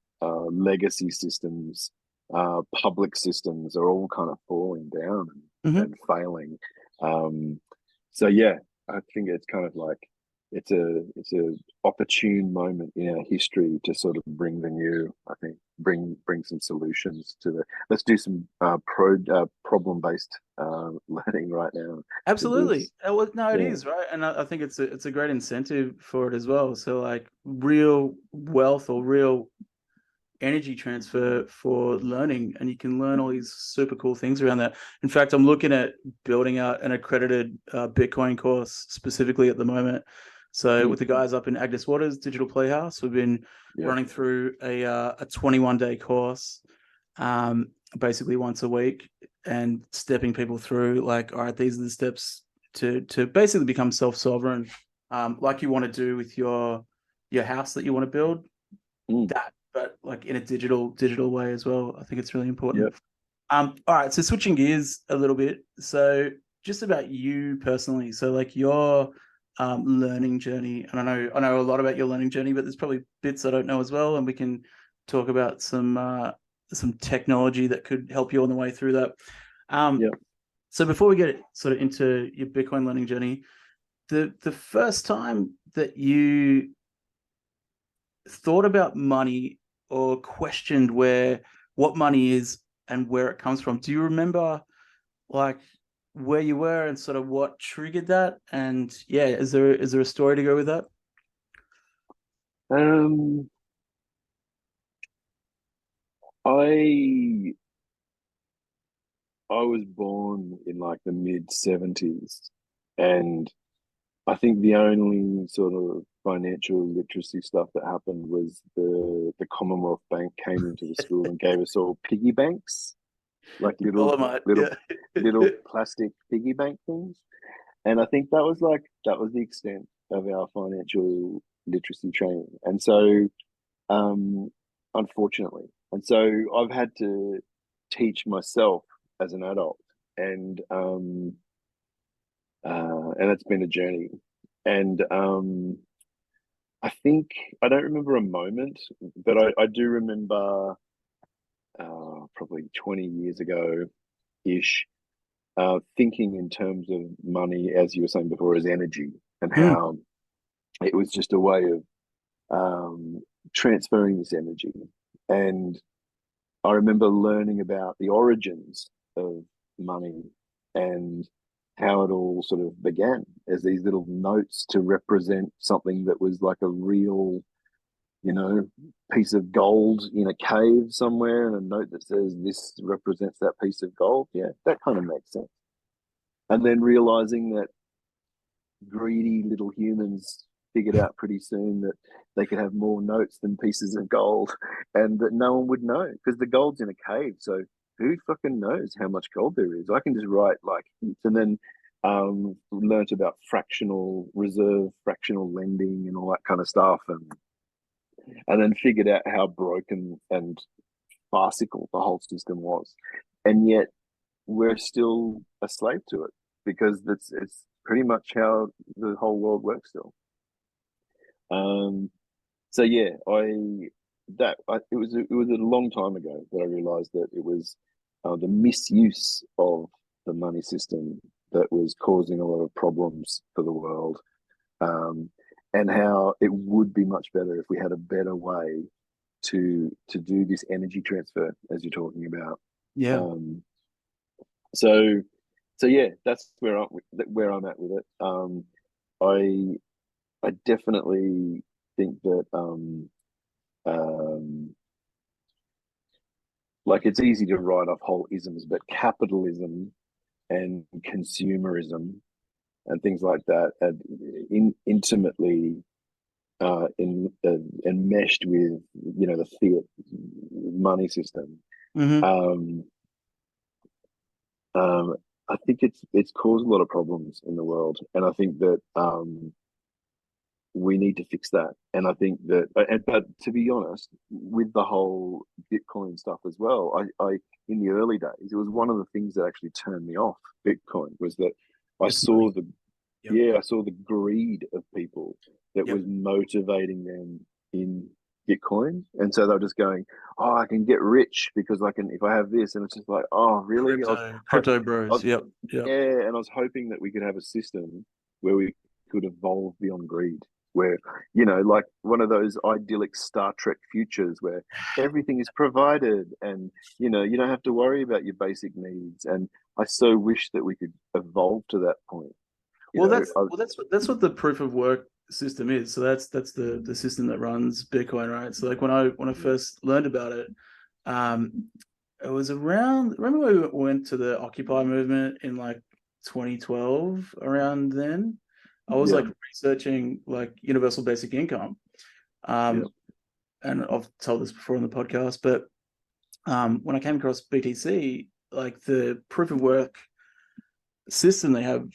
legacy systems, public systems are all kind of falling down Hmm. and failing. Um, so yeah, I think it's kind of like it's a opportune moment in our history to sort of bring the new. I think bring some solutions to the. Let's do some problem based learning right now to Absolutely. this. Well, no, it Yeah. is, right? And I think it's a great incentive for it as well. So like real wealth or real energy transfer for learning, and you can learn all these super cool things around that. In fact, I'm looking at building out an accredited Bitcoin course specifically at the moment. So Mm. with the guys up in Agnes Waters Digital Playhouse, we've been Yeah. running through a 21-day course, basically once a week, and stepping people through like, all right, these are the steps to basically become self-sovereign, like you want to do with your house that you want to build, Mm. that, but like in a digital way as well. I think it's really important. Yeah. All right, so switching gears a little bit. So just about you personally. So like your learning journey, and I know a lot about your learning journey, but there's probably bits I don't know as well, and we can talk about some technology that could help you on the way through that. Um, Yeah. so before we get sort of into your Bitcoin learning journey, the first time that you thought about money or questioned what money is and where it comes from, do you remember like where you were and sort of what triggered that? And yeah, is there a story to go with that? Um, I I was born in like the mid 70s, and I think the only sort of financial literacy stuff that happened was the Commonwealth Bank came into the school and gave us all piggy banks, like Dolomite, little yeah. little plastic piggy bank things. And I think that was the extent of our financial literacy training. And so unfortunately. And so I've had to teach myself as an adult, and it's been a journey. And I think I don't remember a moment, but I do remember probably 20 years ago ish. thinking in terms of money, as you were saying before, as energy, and Mm. how it was just a way of transferring this energy. And I remember learning about the origins of money and how it all sort of began as these little notes to represent something that was like a real, piece of gold in a cave somewhere, and a note that says this represents that piece of gold. Yeah, that kind of makes sense. And then realizing that greedy little humans figured out pretty soon that they could have more notes than pieces of gold, and that no one would know because the gold's in a cave. So who fucking knows how much gold there is? I can just write like heaps. And then learnt about fractional reserve, fractional lending, and all that kind of stuff, and then figured out how broken and farcical the whole system was. And yet we're still a slave to it because it's pretty much how the whole world works still. So yeah, it was a long time ago that I realized that it was the misuse of the money system that was causing a lot of problems for the world, and how it would be much better if we had a better way to do this energy transfer as you're talking about. Yeah. So yeah, that's where I'm at with it. I definitely think that like it's easy to write off whole isms, but capitalism and consumerism and things like that are intimately enmeshed with the fiat money system. Mm-hmm. I think it's caused a lot of problems in the world, and I think that we need to fix that. And I think that, but to be honest, with the whole Bitcoin stuff as well, I in the early days, it was one of the things that actually turned me off Bitcoin was that I Just saw money. the Yep. I saw the greed of people that Yep. was motivating them in Bitcoin, and so they're just going, "Oh, I can get rich because I can if I have this," and it's just like, "Oh, really?" Crypto I bros. was Yep. Yep. yeah, and I was hoping that we could have a system where we could evolve beyond greed, where, like one of those idyllic Star Trek futures where everything is provided and, you don't have to worry about your basic needs. And I so wish that we could evolve to that point. Well, that's what the proof of work system is. So that's the system that runs Bitcoin, right? So like when I first learned about it, um, it was around. Remember we went to the Occupy movement in like 2012. Around then, I was Yeah, like researching like universal basic income. yeah, And I've told this before on the podcast, but when I came across BTC, like the proof of work system they have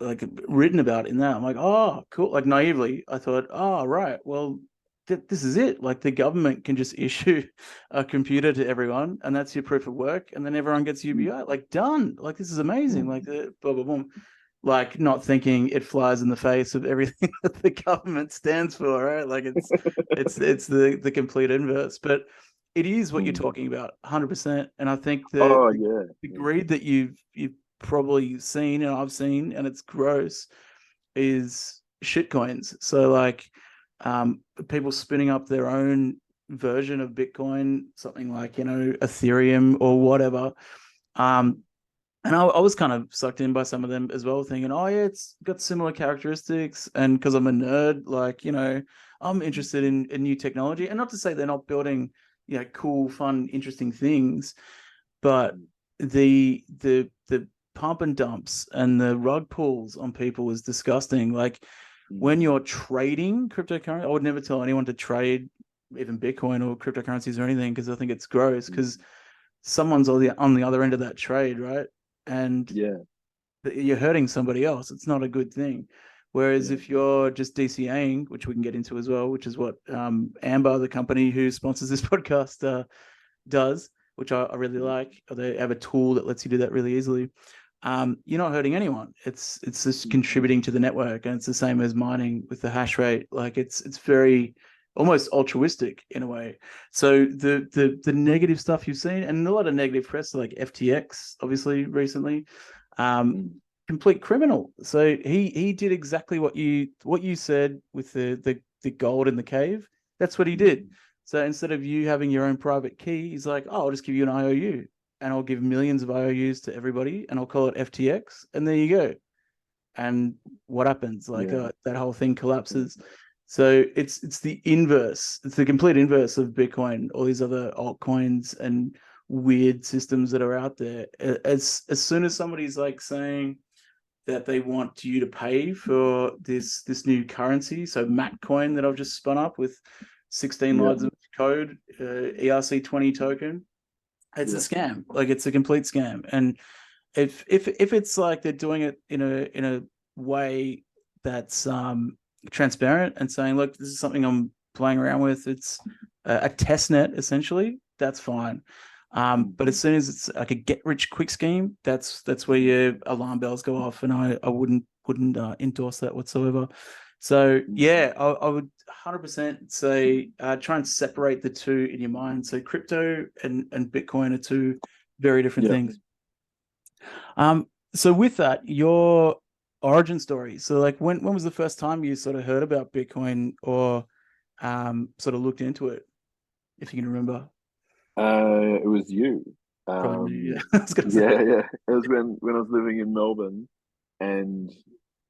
like written about in that, I'm like, oh, cool. Like naively, I thought, oh, right, well, this is it. Like the government can just issue a computer to everyone, and that's your proof of work, and then everyone gets UBI. Like done. Like this is amazing. Like the blah blah blah. Like not thinking it flies in the face of everything that the government stands for, right? Like it's the complete inverse. But it is what you're talking about, 100%. And I think the oh the, yeah, the yeah. greed that you've probably seen and I've seen, and it's gross, is shit coins. So like people spinning up their own version of Bitcoin, something like, Ethereum or whatever. And I was kind of sucked in by some of them as well, thinking, oh yeah, it's got similar characteristics. And because I'm a nerd, like, I'm interested in new technology. And not to say they're not building, cool, fun, interesting things, but the pump and dumps and the rug pulls on people is disgusting. Like when you're trading cryptocurrency, I would never tell anyone to trade even Bitcoin or cryptocurrencies or anything, because I think it's gross, because someone's on the other end of that trade, right? And Yeah, you're hurting somebody else. It's not a good thing. Whereas yeah, if you're just DCAing, which we can get into as well, which is what Amber, the company who sponsors this podcast, does, which I really like. They have a tool that lets you do that really easily. You're not hurting anyone. It's just contributing to the network, and it's the same as mining with the hash rate. Like it's very almost altruistic in a way. So the negative stuff you've seen, and a lot of negative press, like FTX, obviously recently, Complete criminal. So he did exactly what you said with the gold in the cave. That's what he did. So instead of you having your own private key, he's like, oh, I'll just give you an IOU and I'll give millions of IOUs to everybody and I'll call it FTX. And there you go. And what happens? Like that whole thing collapses. So it's the inverse. It's the complete inverse of Bitcoin, all these other altcoins and weird systems that are out there. As soon as somebody's like saying that they want you to pay for this new currency, so Matcoin that I've just spun up with 16 lines of code, ERC20 token, it's a scam. Like it's a complete scam. And if it's like they're doing it in a way that's transparent and saying, look, this is something I'm playing around with, it's a test net essentially, that's fine. But as soon as it's like a get rich quick scheme, that's where your alarm bells go off, and I wouldn't endorse that whatsoever. So yeah, I would 100% say try and separate the two in your mind. So crypto and Bitcoin are two very different things. So with that, your origin story. So like when was the first time you sort of heard about Bitcoin or sort of looked into it, if you can remember? It was you. Probably me, yeah. I was gonna say. Yeah. It was when I was living in Melbourne, and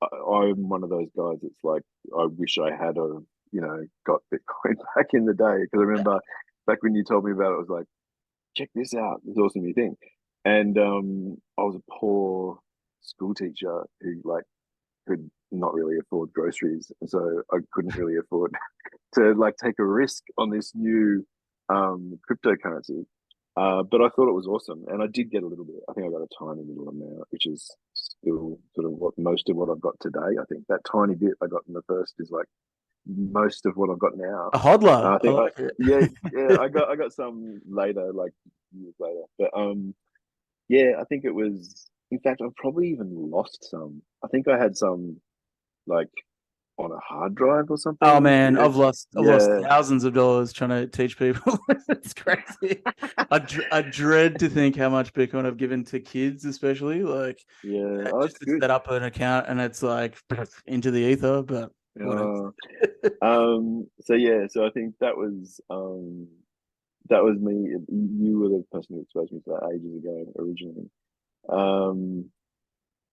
I'm one of those guys. It's like I wish I had got Bitcoin back in the day, because I remember back when you told me about it, I was like, check this out, this awesome new thing. And I was a poor school teacher who could not really afford groceries, and so I couldn't really afford to take a risk on this new cryptocurrency. But I thought it was awesome, and I did get a little bit. I think I got a tiny little amount, which is still sort of most of what I've got today. I think that tiny bit I got in the first is like most of what I've got now. A hodler. I think, like it. yeah, I got some later, like years later. But yeah, I think it was. In fact, I've probably even lost some. I think I had some like on a hard drive or Oh something. man, I've lost Yeah, thousands of dollars trying to teach people. It's crazy. I dread to think how much Bitcoin I've given to kids, especially like yeah. Oh, just that's to good. set up an account and it's like into the ether. But whatever. So yeah, so I think that was me. You were the person who exposed me to that ages ago originally. Um,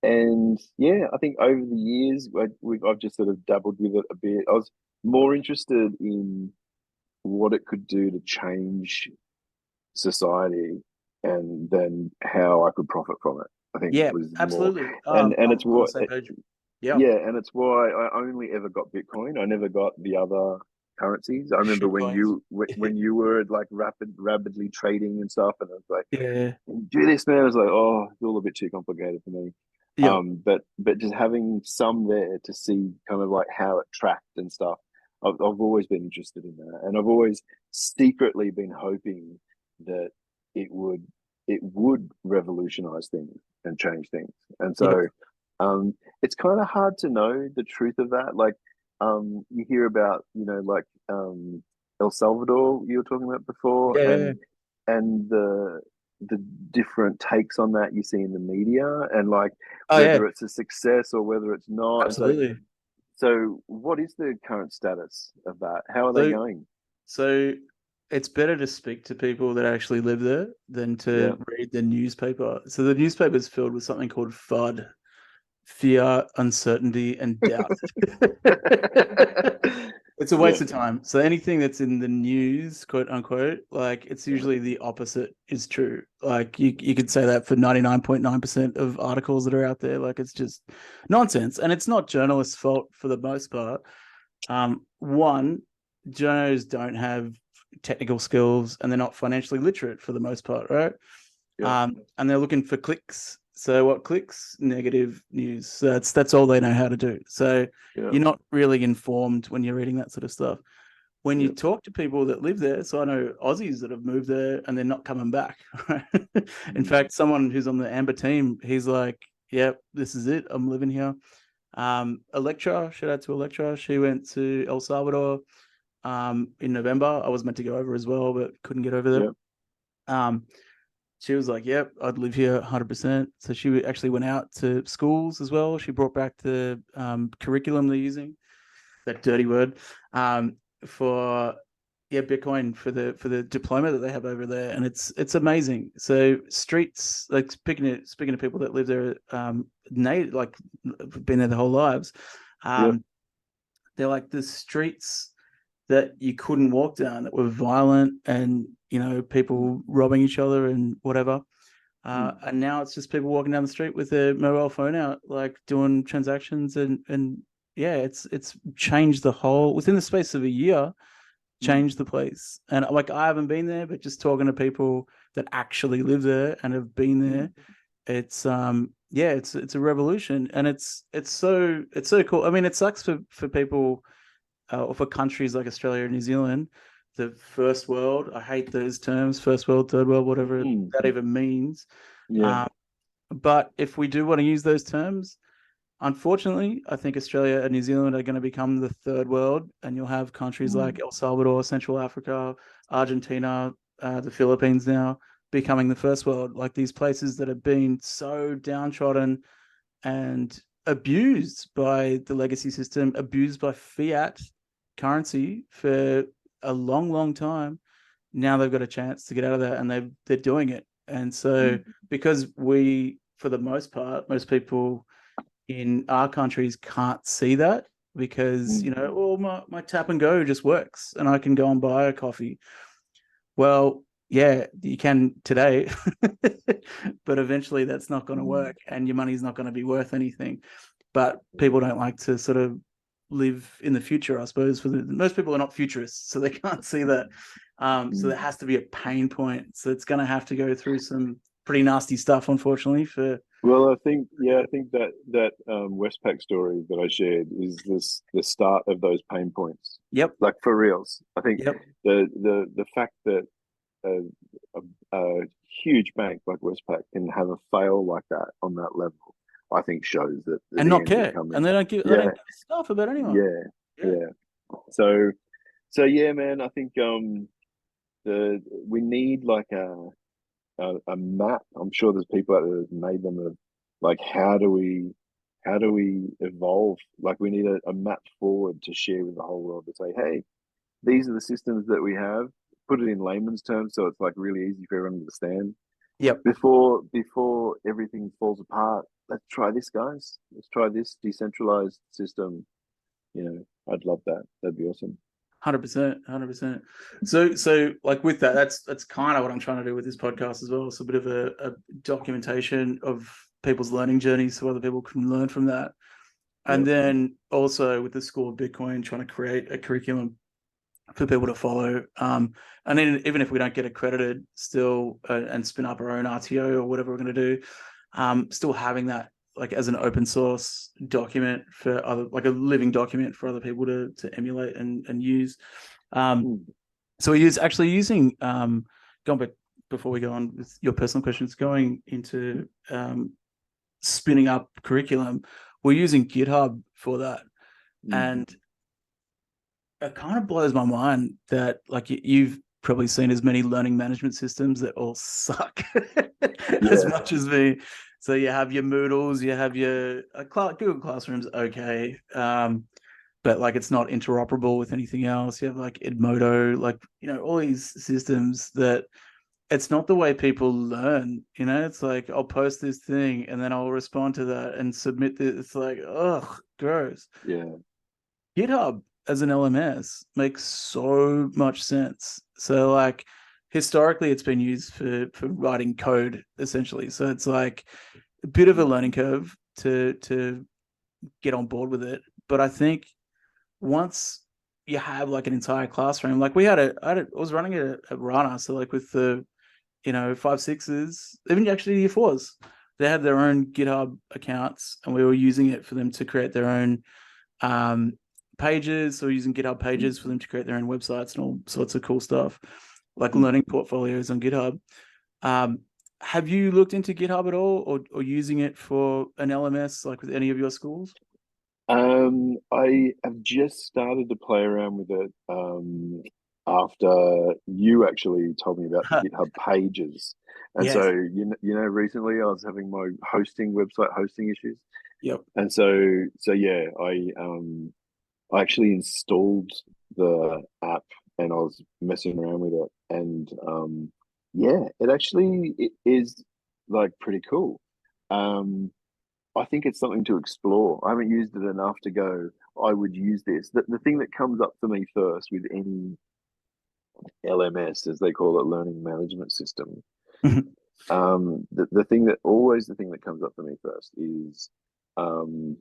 and yeah, I think over the years I've just sort of dabbled with it a bit. I was more interested in what it could do to change society, and then how I could profit from it. I think Yeah, was more, absolutely. and I'm it's on the what same page. Yeah, yeah, and it's why I only ever got Bitcoin. I never got the other currencies. I remember shit coins. when you were like rapidly trading and stuff, and I was like, Yeah, do this, man. I was like, oh, it's all a bit too complicated for me. yeah, But just having some there to see kind of like how it tracked and stuff. I've always been interested in that, and I've always secretly been hoping that it would it would revolutionize things and change things. And yeah, so it's kind of hard to know the truth of that. Like you hear about El Salvador you were talking about before, yeah. and the different takes on that you see in the media, and like Oh yeah, whether it's a success or whether it's not. And absolutely. so what is the current status of that? How are they So going? So it's better to speak to people that actually live there than Yeah. to read the newspaper. So the newspaper is filled with something called FUD, fear, uncertainty, and doubt. It's a Yeah. waste of time. So anything that's in the news, quote unquote, like it's usually the opposite is true. Like you could say that for 99.9% of articles that are out there. Like it's just nonsense. And it's not journalists' fault for the most part. One, journos don't have technical skills and they're not financially literate for the most part, right? Yeah. And they're looking for clicks. So what clicks? Negative news. So that's all they know how to do. So Yeah. you're not really informed when you're reading that sort of stuff. When you Yeah. talk to people that live there, so I know Aussies that have moved there and they're not coming back. Right? In fact, someone who's on the Amber team, he's like, "Yep, this is it. I'm living here." Electra, shout out to Electra. She went to El Salvador in November. I was meant to go over as well, but couldn't get over there. Yeah. Um, she was like, "Yep, I'd live here 100%." So she actually went out to schools as well. She brought back the curriculum they're using, that dirty word, for Bitcoin for the diploma that they have over there, and it's amazing. So streets, like speaking of people that live there, like been there their whole lives, Yep. they're like the streets that you couldn't walk down, that were violent, and people robbing each other and whatever. And now it's just people walking down the street with their mobile phone out, like doing transactions, and yeah, it's changed the whole, within the space of a year, changed the place. And like, I haven't been there, but just talking to people that actually live there and have been there, it's yeah, it's a revolution, and it's so cool. I mean, it sucks for people, or for countries like Australia and New Zealand, the first world. I hate those terms, first world, third world, whatever that even means. Yeah. But if we do want to use those terms, unfortunately, I think Australia and New Zealand are going to become the third world, and you'll have countries like El Salvador, Central Africa, Argentina, the Philippines now becoming the first world, like these places that have been so downtrodden and abused by the legacy system, abused by fiat currency for a long, long time. Now they've got a chance to get out of that, and they're doing it. And so, because we, for the most part, most people in our countries can't see that, because my tap and go just works, and I can go and buy a coffee. Well, yeah, you can today, but eventually that's not going to work, and your money's not going to be worth anything. But people don't like to sort of live in the future, I suppose. Most people are not futurists, so they can't see that. So there has to be a pain point. So it's going to have to go through some pretty nasty stuff, unfortunately. Well, I think that Westpac story that I shared is the start of those pain points. Yep. Like, for reals. I think Yep. the fact that a huge bank like Westpac can have a fail like that on that level, I think shows that And the not end is care, coming. and they don't give a stuff about anyone. Yeah. So yeah, man. I think we need like a map. I'm sure there's people out there that made them of, like, how do we evolve? Like, we need a map forward to share with the whole world, to say, hey, these are the systems that we have. Put it in layman's terms so it's like really easy for everyone to understand. Yep. Before everything falls apart, let's try this, guys. Let's try this decentralized system. I'd love that. That'd be awesome. 100%, 100%. So like, with that, that's kind of what I'm trying to do with this podcast as well. It's a bit of a documentation of people's learning journeys, so other people can learn from that. And then also with the School of Bitcoin, trying to create a curriculum for people to follow. And then even if we don't get accredited, still and spin up our own RTO or whatever we're going to do, still having that like as an open source document for other, like a living document for other people to emulate and use. So we're using going back, before we go on with your personal questions, going into spinning up curriculum, we're using GitHub for that. And it kind of blows my mind that, like, you've probably seen as many learning management systems that all suck as much as me. So you have your Moodles, you have your Google Classroom's okay, but like, it's not interoperable with anything else. You have like Edmodo, like, all these systems that it's not the way people learn. It's like, I'll post this thing and then I'll respond to that and submit this. It's like, ugh, gross. Yeah. GitHub as an LMS makes so much sense. So like, historically, it's been used for writing code, essentially. So it's like a bit of a learning curve to get on board with it. But I think once you have like an entire classroom, like I was running it at Rana, so like with the 5/6s, even actually year 4s, they had their own GitHub accounts, and we were using it for them to create their own pages, or using GitHub pages for them to create their own websites and all sorts of cool stuff, like learning portfolios on GitHub. Have you looked into GitHub at all, or using it for an LMS, like with any of your schools? I have just started to play around with it. after you actually told me about the GitHub pages. And Yes. so, recently I was having my website hosting issues. Yep. And so yeah, I actually installed the app and I was messing around with it. And yeah, it is like pretty cool. Um, I think it's something to explore. I haven't used it enough to go, I would use this. The thing that comes up for me first with any LMS, as they call it, learning management system, the thing that comes up for me first is um,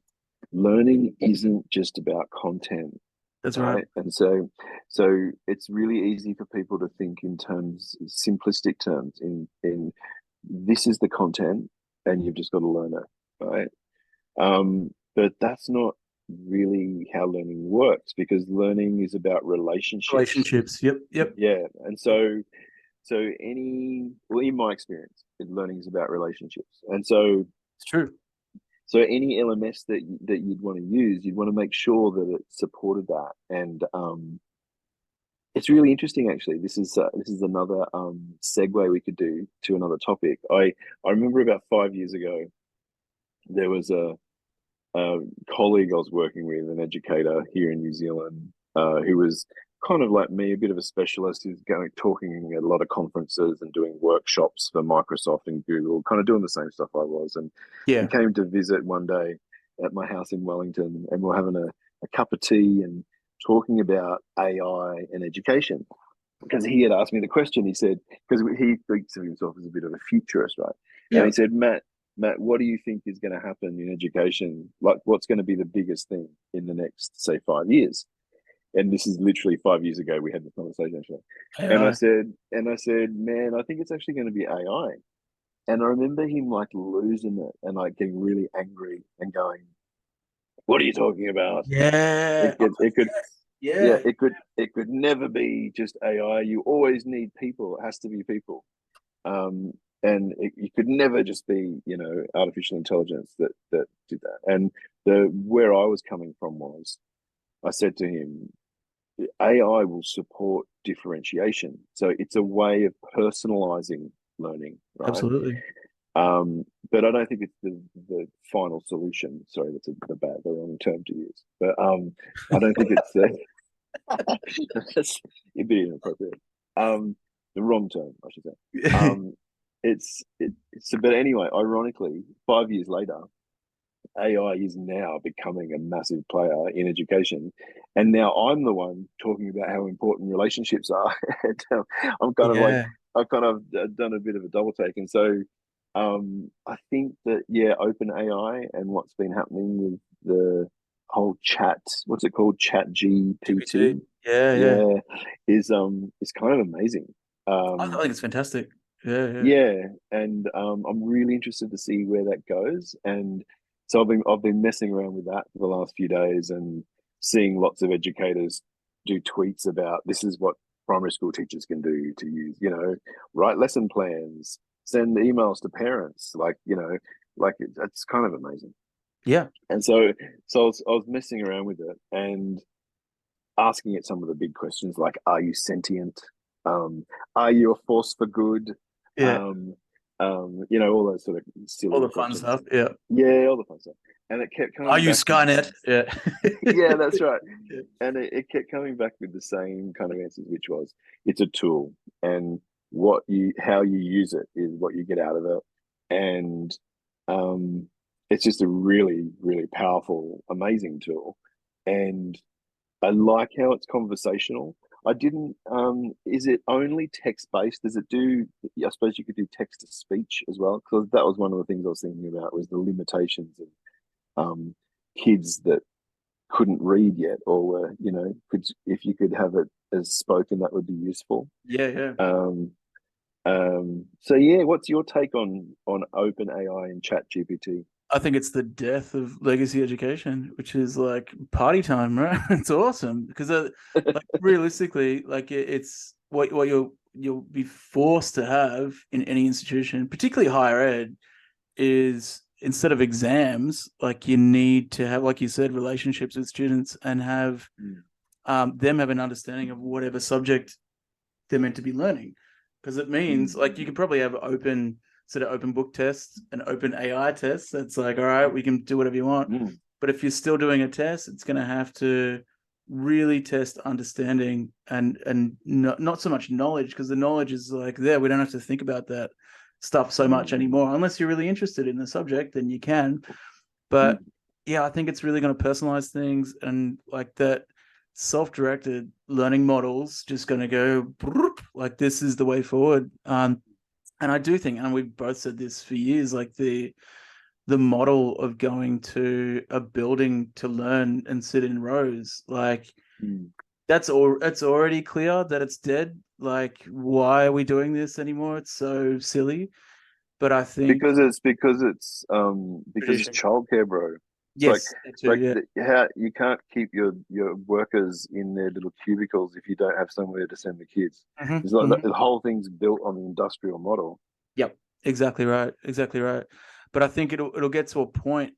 learning isn't just about content, That's right. right? And so it's really easy for people to think in terms, simplistic terms, in this is the content and you've just got to learn it, right? But that's not really how learning works, because learning is about relationships. Relationships. Yep. Yep. Yeah. And well, in my experience, learning is about relationships. And It's true. so any LMS that you'd want to use, you'd want to make sure that it supported that. And it's really interesting, actually. This is another segue we could do to another topic. I remember about 5 years ago, there was a colleague I was working with, an educator here in New Zealand, who was kind of like me, a bit of a specialist. He's going talking at a lot of conferences and doing workshops for Microsoft and Google, kind of doing the same stuff I was. And he Yeah. came to visit one day at my house in Wellington, and we're having a cup of tea and talking about AI and education. Because he had asked me the question, he said, because he thinks of himself as a bit of a futurist, right? And he Yep. said, Matt, what do you think is going to happen in education? Like, what's going to be the biggest thing in the next, say, 5 years? And this is literally 5 years ago we had this conversation, actually. AI. And I said, man, I think it's actually going to be AI. And I remember him like losing it and like getting really angry and going, "What are you talking about? Yeah. It could, Yes. yeah, Yeah. it could never be just AI. You always need people. It has to be people." Um, and it could never just be, artificial intelligence that did that. And the where I was coming from was, I said to him, AI will support differentiation. So it's a way of personalizing learning, right? Absolutely. But I don't think it's the final solution. Sorry, that's the wrong term to use. But I don't think it's that's a bit inappropriate. The wrong term, I should say. Um, but anyway, ironically, 5 years later, AI is now becoming a massive player in education, and now I'm the one talking about how important relationships are. And, I'm kind of like, Yeah. I've kind of done a bit of a double take, and so I think that, yeah, open AI and what's been happening with the whole chat, what's it called, Chat GPT. GPT, Yeah. Yeah. yeah, is kind of amazing. I Um, think it's fantastic. Yeah. Yeah. yeah, and I'm really interested to see where that goes. And so I've been messing around with that for the last few days and seeing lots of educators do tweets about this is what primary school teachers can do to use, write lesson plans, send emails to parents, like it's kind of amazing. Yeah. And so I was messing around with it and asking it some of the big questions, like, are you sentient? Um, are you a force for good? Yeah. Um, all those sort of All silly the fun questions. stuff. Yeah. Yeah, all the fun stuff. And it kept Are coming you back with, Skynet? Yeah. yeah, that's right. And it kept coming back with the same kind of answers, which was, it's a tool, and how you use it is what you get out of it. And um, it's just a really, really powerful, amazing tool. And I like how it's conversational. I didn't. Is it only text based? Does it do? I suppose you could do text to speech as well, because that was one of the things I was thinking about, was the limitations of kids that couldn't read yet, or were, could, if you could have it as spoken, that would be useful. Yeah. Yeah. Um, so yeah, what's your take on Open AI and Chat GPT? I think it's the death of legacy education, which is like party time, right? It's awesome because, like, realistically, like it's what you'll be forced to have in any institution, particularly higher ed, is instead of exams, like you need to have, like you said, relationships with students and have Mm. them have an understanding of whatever subject they're meant to be learning. Because it means like you could probably have open book tests and open AI tests. That's like, all right, we can do whatever you want. But if you're still doing a test, it's going to have to really test understanding and not so much knowledge, because the knowledge is like there. We don't have to think about that stuff so much anymore. Unless you're really interested in the subject, then you can. But yeah, I think it's really going to personalize things, and like that self-directed learning models just going to go like this is the way forward. And I do think, and we've both said this for years, like the model of going to a building to learn and sit in rows, like it's already clear that it's dead. Like, why are we doing this anymore? It's so silly. But I think because it's childcare, bro. yes, How you can't keep your workers in their little cubicles if you don't have somewhere to send the kids. It's like the whole thing's built on the industrial model. Yep, exactly right. But I think it'll get to a point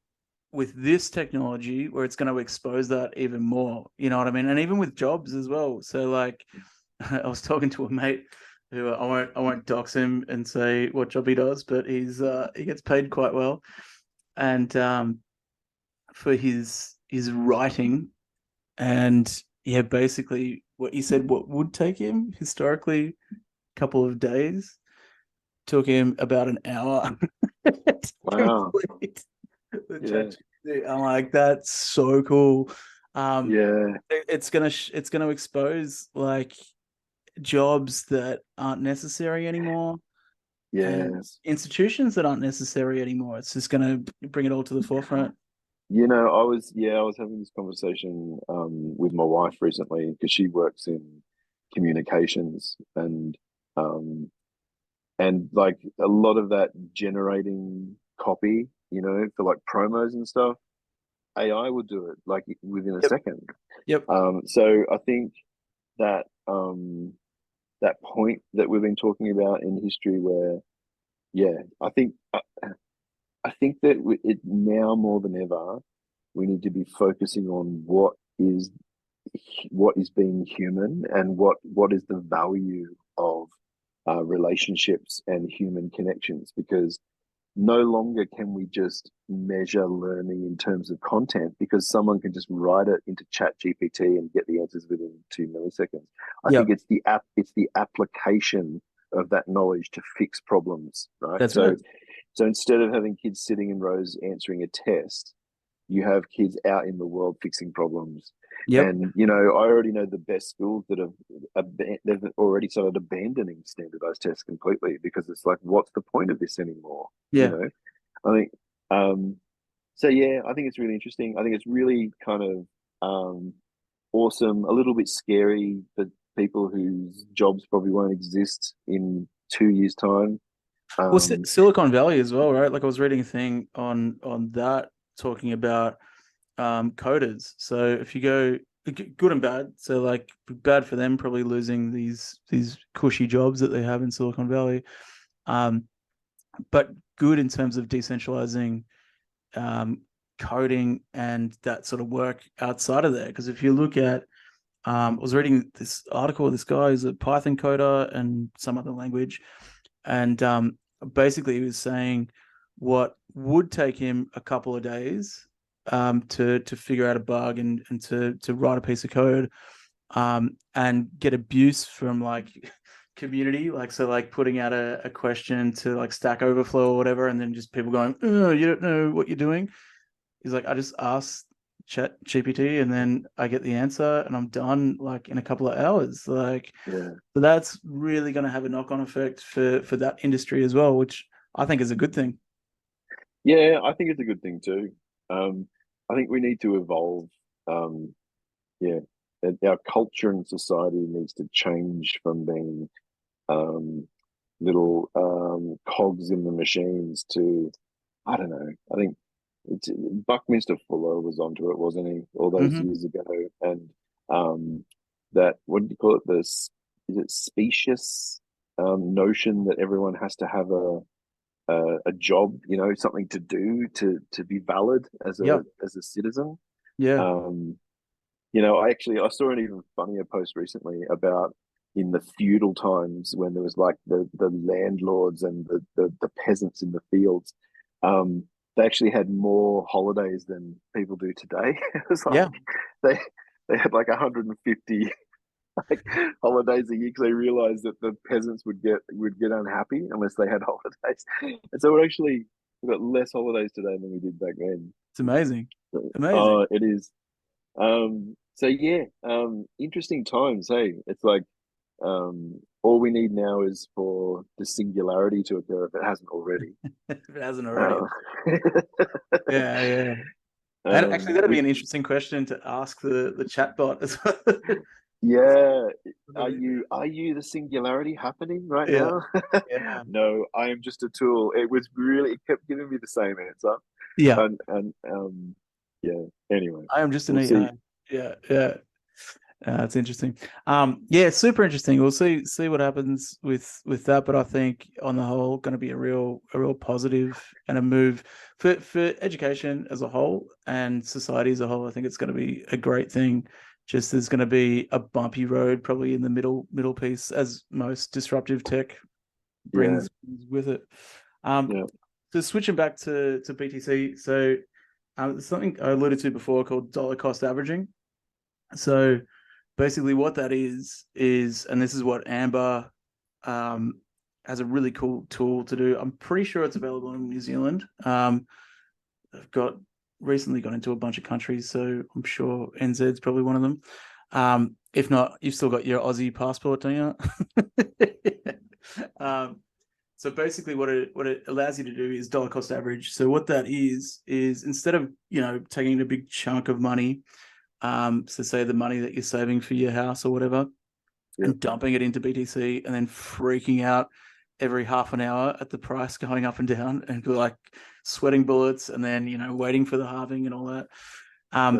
with this technology where it's going to expose that even more. You know what I mean? And even with jobs as well. So like, I was talking to a mate who I won't dox him and say what job he does, but he gets paid quite well, and for his writing, and yeah, basically what he said, what would take him historically a couple of days took him about an hour. Wow. Yeah. I'm like, that's so cool. It's gonna expose like jobs that aren't necessary anymore. And institutions that aren't necessary anymore. It's just gonna bring it all to the forefront. I was having this conversation with my wife recently because she works in communications um and like a lot of that generating copy, for like promos and stuff, AI would do it like within a second. Yep. So I think that that point that we've been talking about in history where, I think that it now more than ever, we need to be focusing on what is being human and what is the value of relationships and human connections, because no longer can we just measure learning in terms of content because someone can just write it into chat GPT and get the answers within 2 milliseconds. I think it's the application of that knowledge to fix problems, right? That's right. So instead of having kids sitting in rows answering a test, you have kids out in the world fixing problems. And I already know the best schools that they've already started abandoning standardized tests completely because it's like, what's the point of this anymore? I think I think it's really interesting. I think it's really kind of awesome, a little bit scary for people whose jobs probably won't exist in 2 years' time. Well, Silicon Valley as well, right? Like I was reading a thing on that talking about coders. So if you go good and bad, so like bad for them probably losing these cushy jobs that they have in Silicon Valley, but good in terms of decentralizing coding and that sort of work outside of there. Because if you look at I was reading this article, this guy is a Python coder and some other language, and basically he was saying what would take him a couple of days to figure out a bug and to write a piece of code and get abuse from like community, like so like putting out a question to like Stack Overflow or whatever, and then just people going, oh, you don't know what you're doing. He's like, I just asked chat GPT and then I get the answer and I'm done like in a couple of hours. Like, so that's really going to have a knock-on effect for that industry as well, which I think is a good thing. Yeah, I think it's a good thing too. I think we need to evolve. Our culture and society needs to change from being little cogs in the machines to, I don't know. I think Buckminster Fuller was onto it, wasn't he, all those years ago? And that, what do you call it? Is it specious notion that everyone has to have a job, something to do to be valid as a citizen. I saw an even funnier post recently about in the feudal times when there was like the landlords and the peasants in the fields. Um, they actually had more holidays than people do today. It was like Yeah, they they had like 150 like holidays a year because they realized that the peasants would get unhappy unless they had holidays. And so we've got less holidays today than we did back then. it's amazing. Amazing. Oh, it is. So yeah, interesting times. Hey, it's like all we need now is for the singularity to occur if it hasn't already. If it hasn't already. Uh, Yeah, yeah. Actually, that'd be which an interesting question to ask the chatbot as well. yeah, are you the singularity happening right Yeah, now? yeah, No, I am just a tool. It kept giving me the same answer, yeah. and yeah. Anyway, I am just an we'll see. AI. Yeah, yeah. It's interesting. Yeah, super interesting. We'll see what happens with that, but I think on the whole, going to be a real positive and a move for education as a whole and society as a whole. I think it's going to be a great thing. Just there's going to be a bumpy road probably in the middle piece, as most disruptive tech Yeah, brings with it. Um, yeah, so switching back to BTC, so there's something I alluded to before called dollar cost averaging. So basically what that is, and this is what Amber um, has a really cool tool to do. I'm pretty sure it's available in New Zealand. I've recently got into a bunch of countries, so I'm sure NZ is probably one of them. If not, you've still got your Aussie passport, don't you? So basically what it allows you to do is dollar cost average. So what that is instead of taking a big chunk of money, so say the money that you're saving for your house or whatever, yeah, and dumping it into BTC and then freaking out every half an hour at the price going up and down and like sweating bullets and then waiting for the halving and all that. yeah.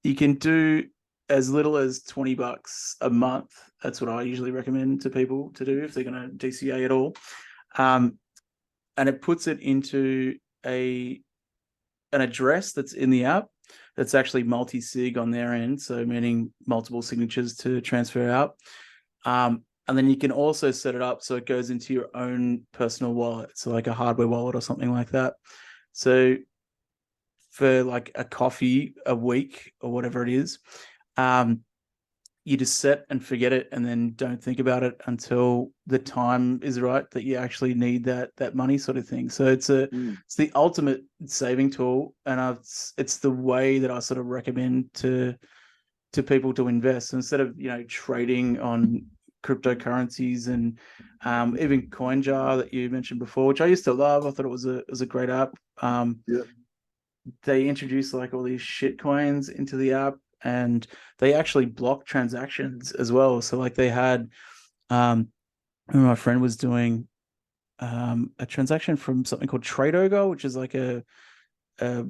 You can do as little as $20 a month. That's what I usually recommend to people to do if they're going to DCA at all. Um, and it puts it into an address that's in the app that's actually multi-sig on their end, so meaning multiple signatures to transfer out. And then you can also set it up so it goes into your own personal wallet, so like a hardware wallet or something like that. So for like a coffee a week or whatever it is, um, you just set and forget it and then don't think about it until the time is right that you actually need that money, sort of thing. So it's Mm, the ultimate saving tool, and it's the way that I sort of recommend to people to invest. So instead of trading on cryptocurrencies and even CoinJar that you mentioned before, which I used to love. I thought it was a great app. yeah, They introduced like all these shit coins into the app, and they actually block transactions as well. So like they had my friend was doing a transaction from something called Trade which is like a, a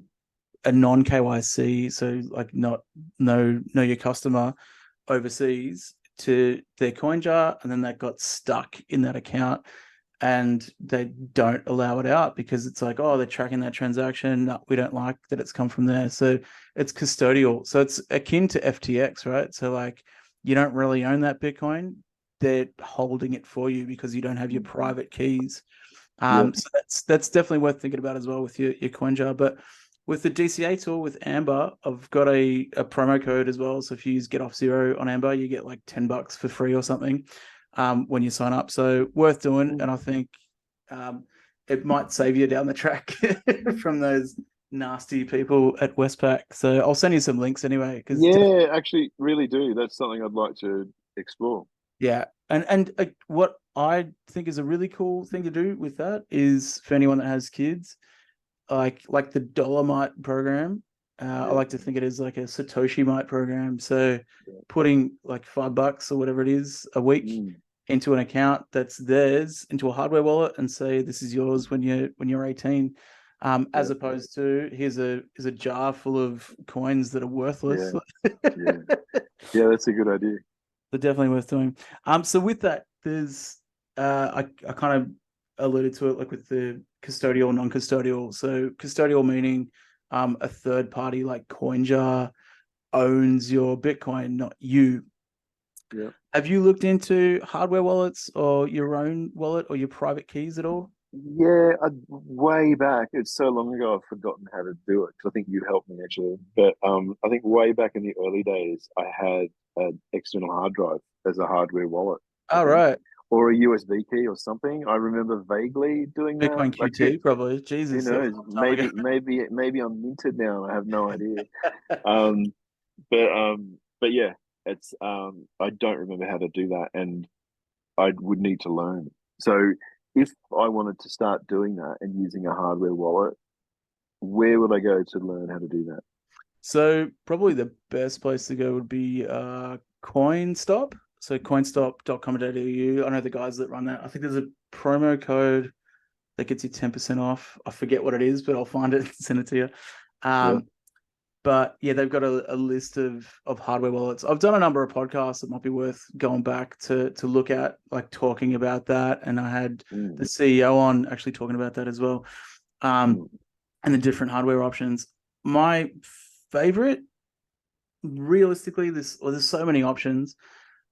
non KYC, so like not know your customer overseas, to their coin jar, and then that got stuck in that account and they don't allow it out because it's like, oh, they're tracking that transaction. No, we don't like that it's come from there. So it's custodial. So it's akin to FTX, right? So like you don't really own that Bitcoin. They're holding it for you because you don't have your private keys. yeah. So that's definitely worth thinking about as well with your coin jar. But with the DCA tool with Amber, I've got a promo code as well. So if you use Get Off Zero on Amber, you get like $10 for free or something when you sign up. So worth doing, and I think it might save you down the track from those nasty people at Westpac. So I'll send you some links anyway, because Yeah, actually, really do. That's something I'd like to explore. yeah, and what I think is a really cool thing to do with that is for anyone that has kids, like the Dolomite program. I Yeah, like to think it is like a Satoshi Mite program. So yeah. putting like $5 or whatever it is a week Mm, into an account that's theirs, into a hardware wallet, and say this is yours when you're 18, yeah, as opposed to here's a jar full of coins that are worthless. yeah, yeah, yeah. That's a good idea. They're definitely worth doing. So with that, there's I kind of alluded to it, like with the custodial, non-custodial. So custodial meaning a third party like CoinJar owns your Bitcoin, not you. Yeah. Have you looked into hardware wallets or your own wallet or your private keys at all? Yeah, way back. It's so long ago, I've forgotten how to do it. 'Cause I think you helped me actually. But I think way back in the early days, I had an external hard drive as a hardware wallet, I All think, right. or a USB key or something. I remember vaguely doing that. Bitcoin QT, probably. Who Jesus, that was knows? a long time ago. Maybe I'm minted now. I have no idea. Um, but yeah, it's I don't remember how to do that, and I would need to learn. So if I wanted to start doing that and using a hardware wallet, where would I go to learn how to do that? So probably the best place to go would be CoinStop. So coinstop.com.au. I know the guys that run that. I think there's a promo code that gets you 10% off. I forget what it is, but I'll find it and send it to you. Yeah. But yeah, they've got a list of hardware wallets. I've done a number of podcasts that might be worth going back to look at, like talking about that. And I had Mm, the CEO on actually talking about that as well. mm, And the different hardware options. My favorite, realistically, there's so many options.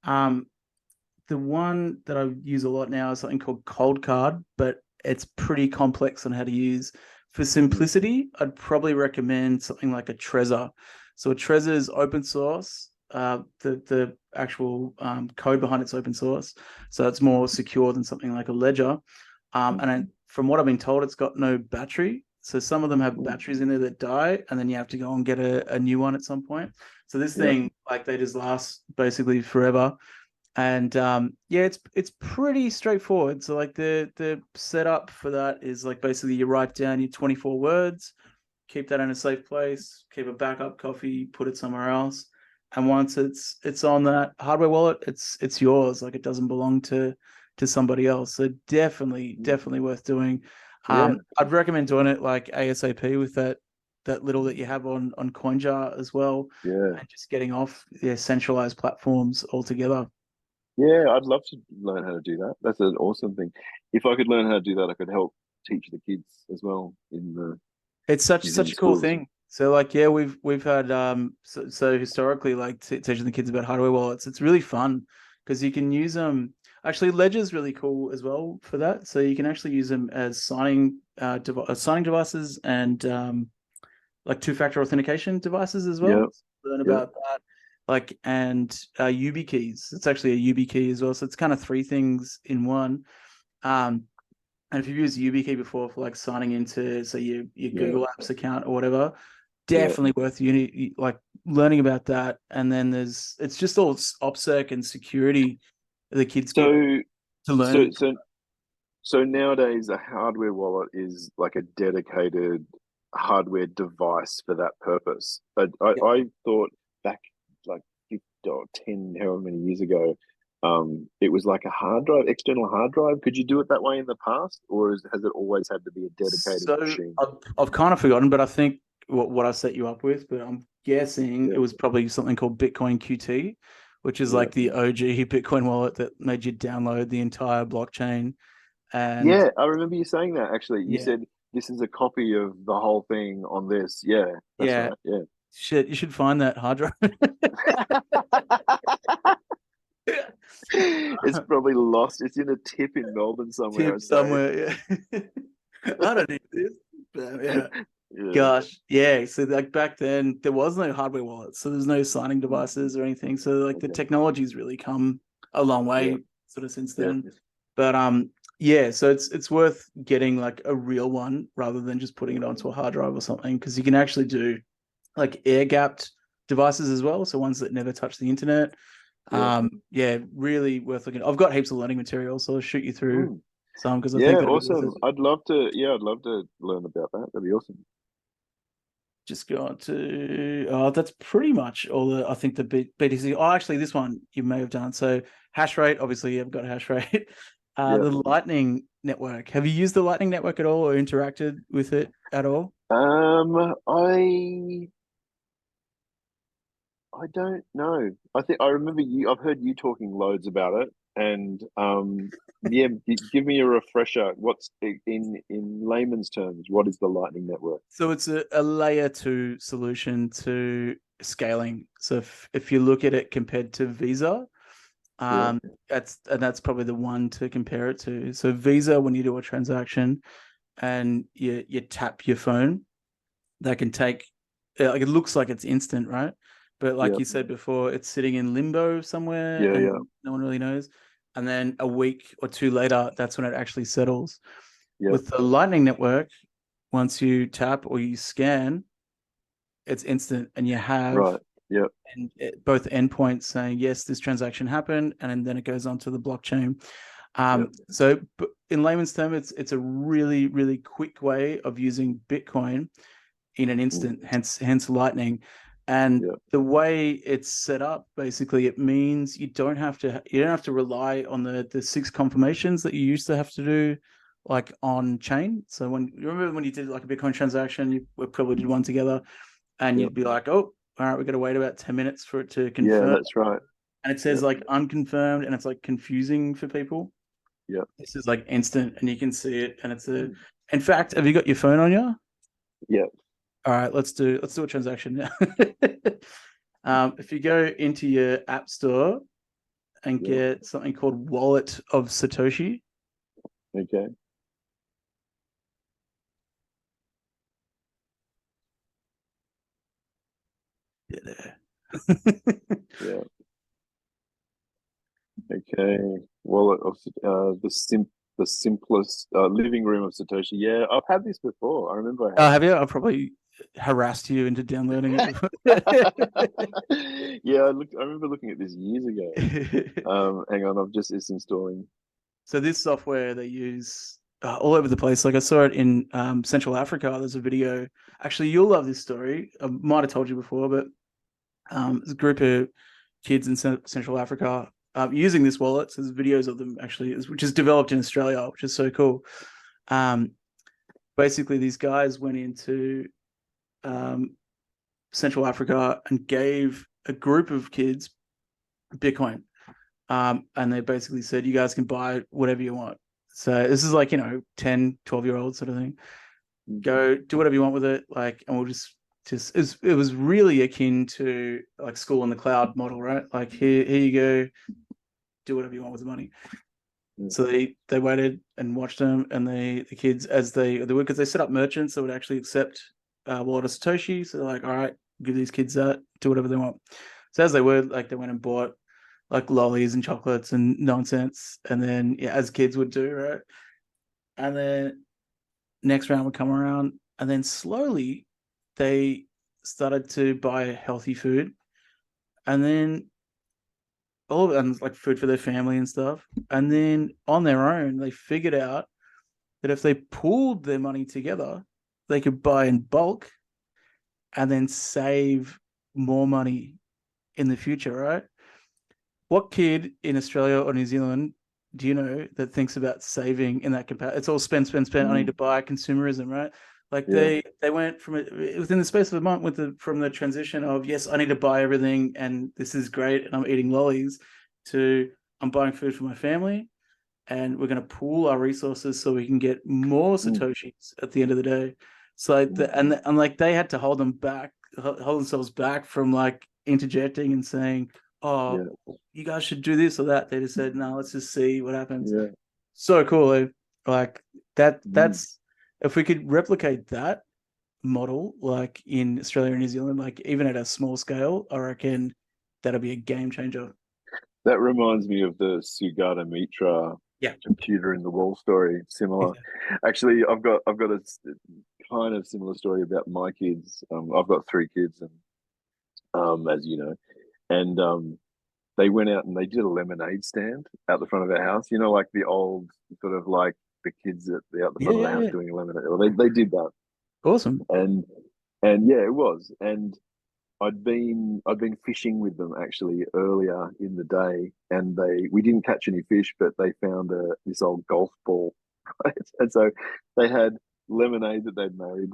Um, the one that I use a lot now is something called Cold Card, but it's pretty complex on how to use. For mm, simplicity, I'd probably recommend something like a Trezor. So a Trezor is open source. The actual code behind it's open source, so it's more secure than something like a Ledger. From what I've been told, it's got no battery. So some of them have mm. batteries in there that die, and then you have to go and get a new one at some point. So this Yeah. thing, like they just last basically forever. And yeah, it's pretty straightforward. So like the setup for that is like basically you write down your 24 words, keep that in a safe place, keep a backup copy, put it somewhere else. And once it's on that hardware wallet, it's yours. Like it doesn't belong to somebody else. So definitely worth doing. Yeah. I'd recommend doing it like ASAP with that little that you have on CoinJar as well, Yeah. and just getting off centralized platforms altogether. Yeah. I'd love to learn how to do that. That's an awesome thing. If I could learn how to do that, I could help teach the kids as well in the It's such a cool schools. thing. So like yeah, we've had so historically like teaching the kids about hardware wallets. It's really fun because you can use them. Actually, Ledger's really cool as well for that. So you can actually use them as signing devices and like two-factor authentication devices as well. Yeah. Learn Yeah. about that. Like and UB keys. It's actually a UB key as well. So it's kind of three things in one. Um, and if you've used YubiKey before for like signing into, say, your Yeah. Google Apps account or whatever, Yeah. definitely worth like learning about that. And then it's just all OPSEC and security the kids get So, to learn. so, so, so nowadays a hardware wallet is like a dedicated hardware device for that purpose. But I thought back like 50 or 10, however many years ago, it was like a hard drive, external hard drive. Could you do it that way in the past, or has it always had to be a dedicated So machine? I've kind of forgotten, but I think what I set you up with, but I'm guessing Yeah, it was probably something called Bitcoin QT, which is yeah, like the OG Bitcoin wallet that made you download the entire blockchain. And yeah. I remember you saying that actually. You yeah, said this is a copy of the whole thing on this. Yeah, that's yeah, right. Yeah. shit, you should find that hard drive. It's probably lost. It's in a tip in Melbourne somewhere, Tip I'd say. somewhere. Yeah. I don't need this. But, yeah. Yeah. Gosh. Yeah. So like back then there was no hardware wallets. So there's no signing Mm, devices or anything. So like the okay. technology's really come a long Yeah. way sort of since Yeah. then. But yeah, so it's worth getting like a real one rather than just putting it onto a hard drive or something, because you can actually do like air gapped devices as well. So ones that never touch the internet. Yeah. Yeah, really worth looking. I've got heaps of learning material, so I'll shoot you through Mm. some because I think Yeah. that'd be worth Awesome. it. I'd love to. Yeah, I'd love to learn about that. That'd be awesome. Just go on to that's pretty much all the I think the BTC. Oh, actually, this one you may have done. So hash rate, obviously, I've got hash rate. Yeah. The Lightning Network. Have you used the Lightning Network at all or interacted with it at all? I don't know. I think I remember you. I've heard you talking loads about it, and yeah. Give me a refresher. What's in layman's terms? What is the Lightning Network? So it's a layer two solution to scaling. So if you look at it compared to Visa, Yeah. that's probably the one to compare it to. So Visa, when you do a transaction and you tap your phone, that can take like it looks like it's instant, right? But like Yeah. you said before, it's sitting in limbo somewhere Yeah. and Yeah. no one really knows. And then a week or two later, that's when it actually settles. Yeah. With the Lightning Network, once you tap or you scan, it's instant, and you have Right. Yeah. both endpoints saying yes, this transaction happened, and then it goes onto the blockchain. Yeah. So, in layman's terms, it's a really really quick way of using Bitcoin in an instant. Hence Lightning. And Yeah. the way it's set up, basically, it means you don't have to rely on the 6 confirmations that you used to have to do, like on chain. So when you remember when you did like a Bitcoin transaction, you probably did one together, and Yeah. you'd be like, oh, all right, we've got to wait about 10 minutes for it to Yeah. confirm. That's right. And it Yeah. says like unconfirmed, and it's like confusing for people. Yeah. This is like instant, and you can see it. And in fact, have you got your phone on you? Yeah. All right, let's do a transaction now. If you go into your app store and Yeah. get something called Wallet of Satoshi. Okay. Yeah, there. Yeah. Okay. Wallet of the simplest living room of Satoshi. Yeah, I've had this before. I remember I Have you? I probably harassed you into downloading it before. had. Yeah, I remember looking at this years ago. Hang on, it's installing. So this software they use all over the place. Like I saw it in Central Africa. There's a video. Actually, you'll love this story. I might have told you before, but there's a group of kids in Central Africa using this wallet. So there's videos of them actually, which is developed in Australia, which is so cool. Um, Basically, these guys went into um, Central Africa and gave a group of kids Bitcoin. And they basically said, you guys can buy whatever you want. So this is like, 10, 12-year old sort of thing. Go do whatever you want with it. Like, and we'll just it was really akin to like school in the cloud model, right? Like here you go, do whatever you want with the money. So they waited and watched them, and the kids as they would, because they set up merchants that would actually accept wallet of Satoshi. So they're like, all right, give these kids that, do whatever they want. So as they were, like they went and bought like lollies and chocolates and nonsense, and then as kids would do, right? And then next round would come around, and then slowly they started to buy healthy food, and then all of and like food for their family and stuff. And then on their own, they figured out that if they pooled their money together, they could buy in bulk and then save more money in the future, right? What kid in Australia or New Zealand do you know that thinks about saving in that capacity? It's all spend, spend, spend. I need to buy consumerism, right? Like Yeah. they went from it within the space of a month from the transition of yes, I need to buy everything and this is great and I'm eating lollies to I'm buying food for my family and we're going to pool our resources so we can get more satoshis at the end of the day. So like and like they had to hold themselves back from like interjecting and saying, "Oh, Yeah. you guys should do this or that." They just said, "No, let's just see what happens." Yeah. So cool, eh? Like that. That's if we could replicate that model, like in Australia and New Zealand, like even at a small scale, I reckon that'll be a game changer. That reminds me of the Sugata Mitra Yeah, computer in the wall story. Similar. exactly. Actually, I've got a kind of similar story about my kids. I've got 3 kids, and as you know, and they went out and they did a lemonade stand out the front of our house. You know, like the old sort of like the kids at the out the Yeah, front of yeah, the house yeah. doing a lemonade. Well, they did that, Awesome. and yeah, it was. And I'd been fishing with them actually earlier in the day, and we didn't catch any fish, but they found this old golf ball, right? And so they had lemonade that they'd made.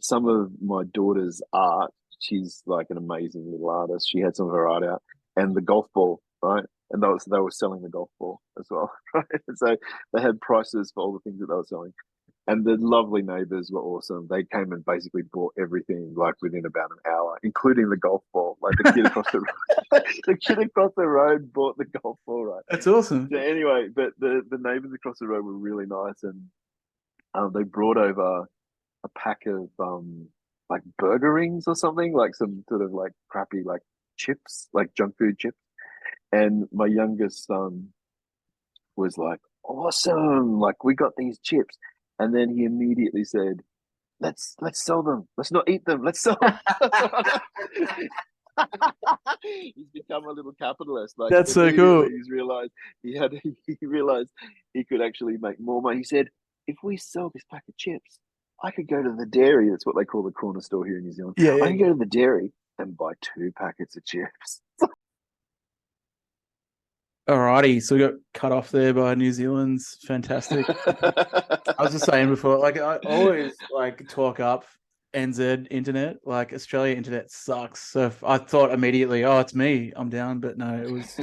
Some of my daughter's art, she's like an amazing little artist. She had some of her art out, and the golf ball, right? And they were selling the golf ball as well, right? And so they had prices for all the things that they were selling. And the lovely neighbors were awesome. They came and basically bought everything like within about an hour, including the golf ball. Like the kid across the road, the kid across the road bought the golf ball, right? That's awesome. So anyway, but the neighbors across the road were really nice, and they brought over a pack of like burger rings or something, like some sort of like crappy like chips, like junk food chips. And my youngest son was like, "Awesome! Like we got these chips." And then he immediately said, let's sell them. Let's not eat them. Let's sell them. He's become a little capitalist. Like That's so immediately cool. he's realized he realized he could actually make more money. He said, if we sell this pack of chips, I could go to the dairy. That's what they call the corner store here in New Zealand. Yeah, I yeah. can go to the dairy and buy 2 packets of chips. Alrighty, so we got cut off there by New Zealand's fantastic. I was just saying before, like I always like talk up NZ internet, like Australia internet sucks. So I thought immediately, oh, it's me, I'm down, but no, it was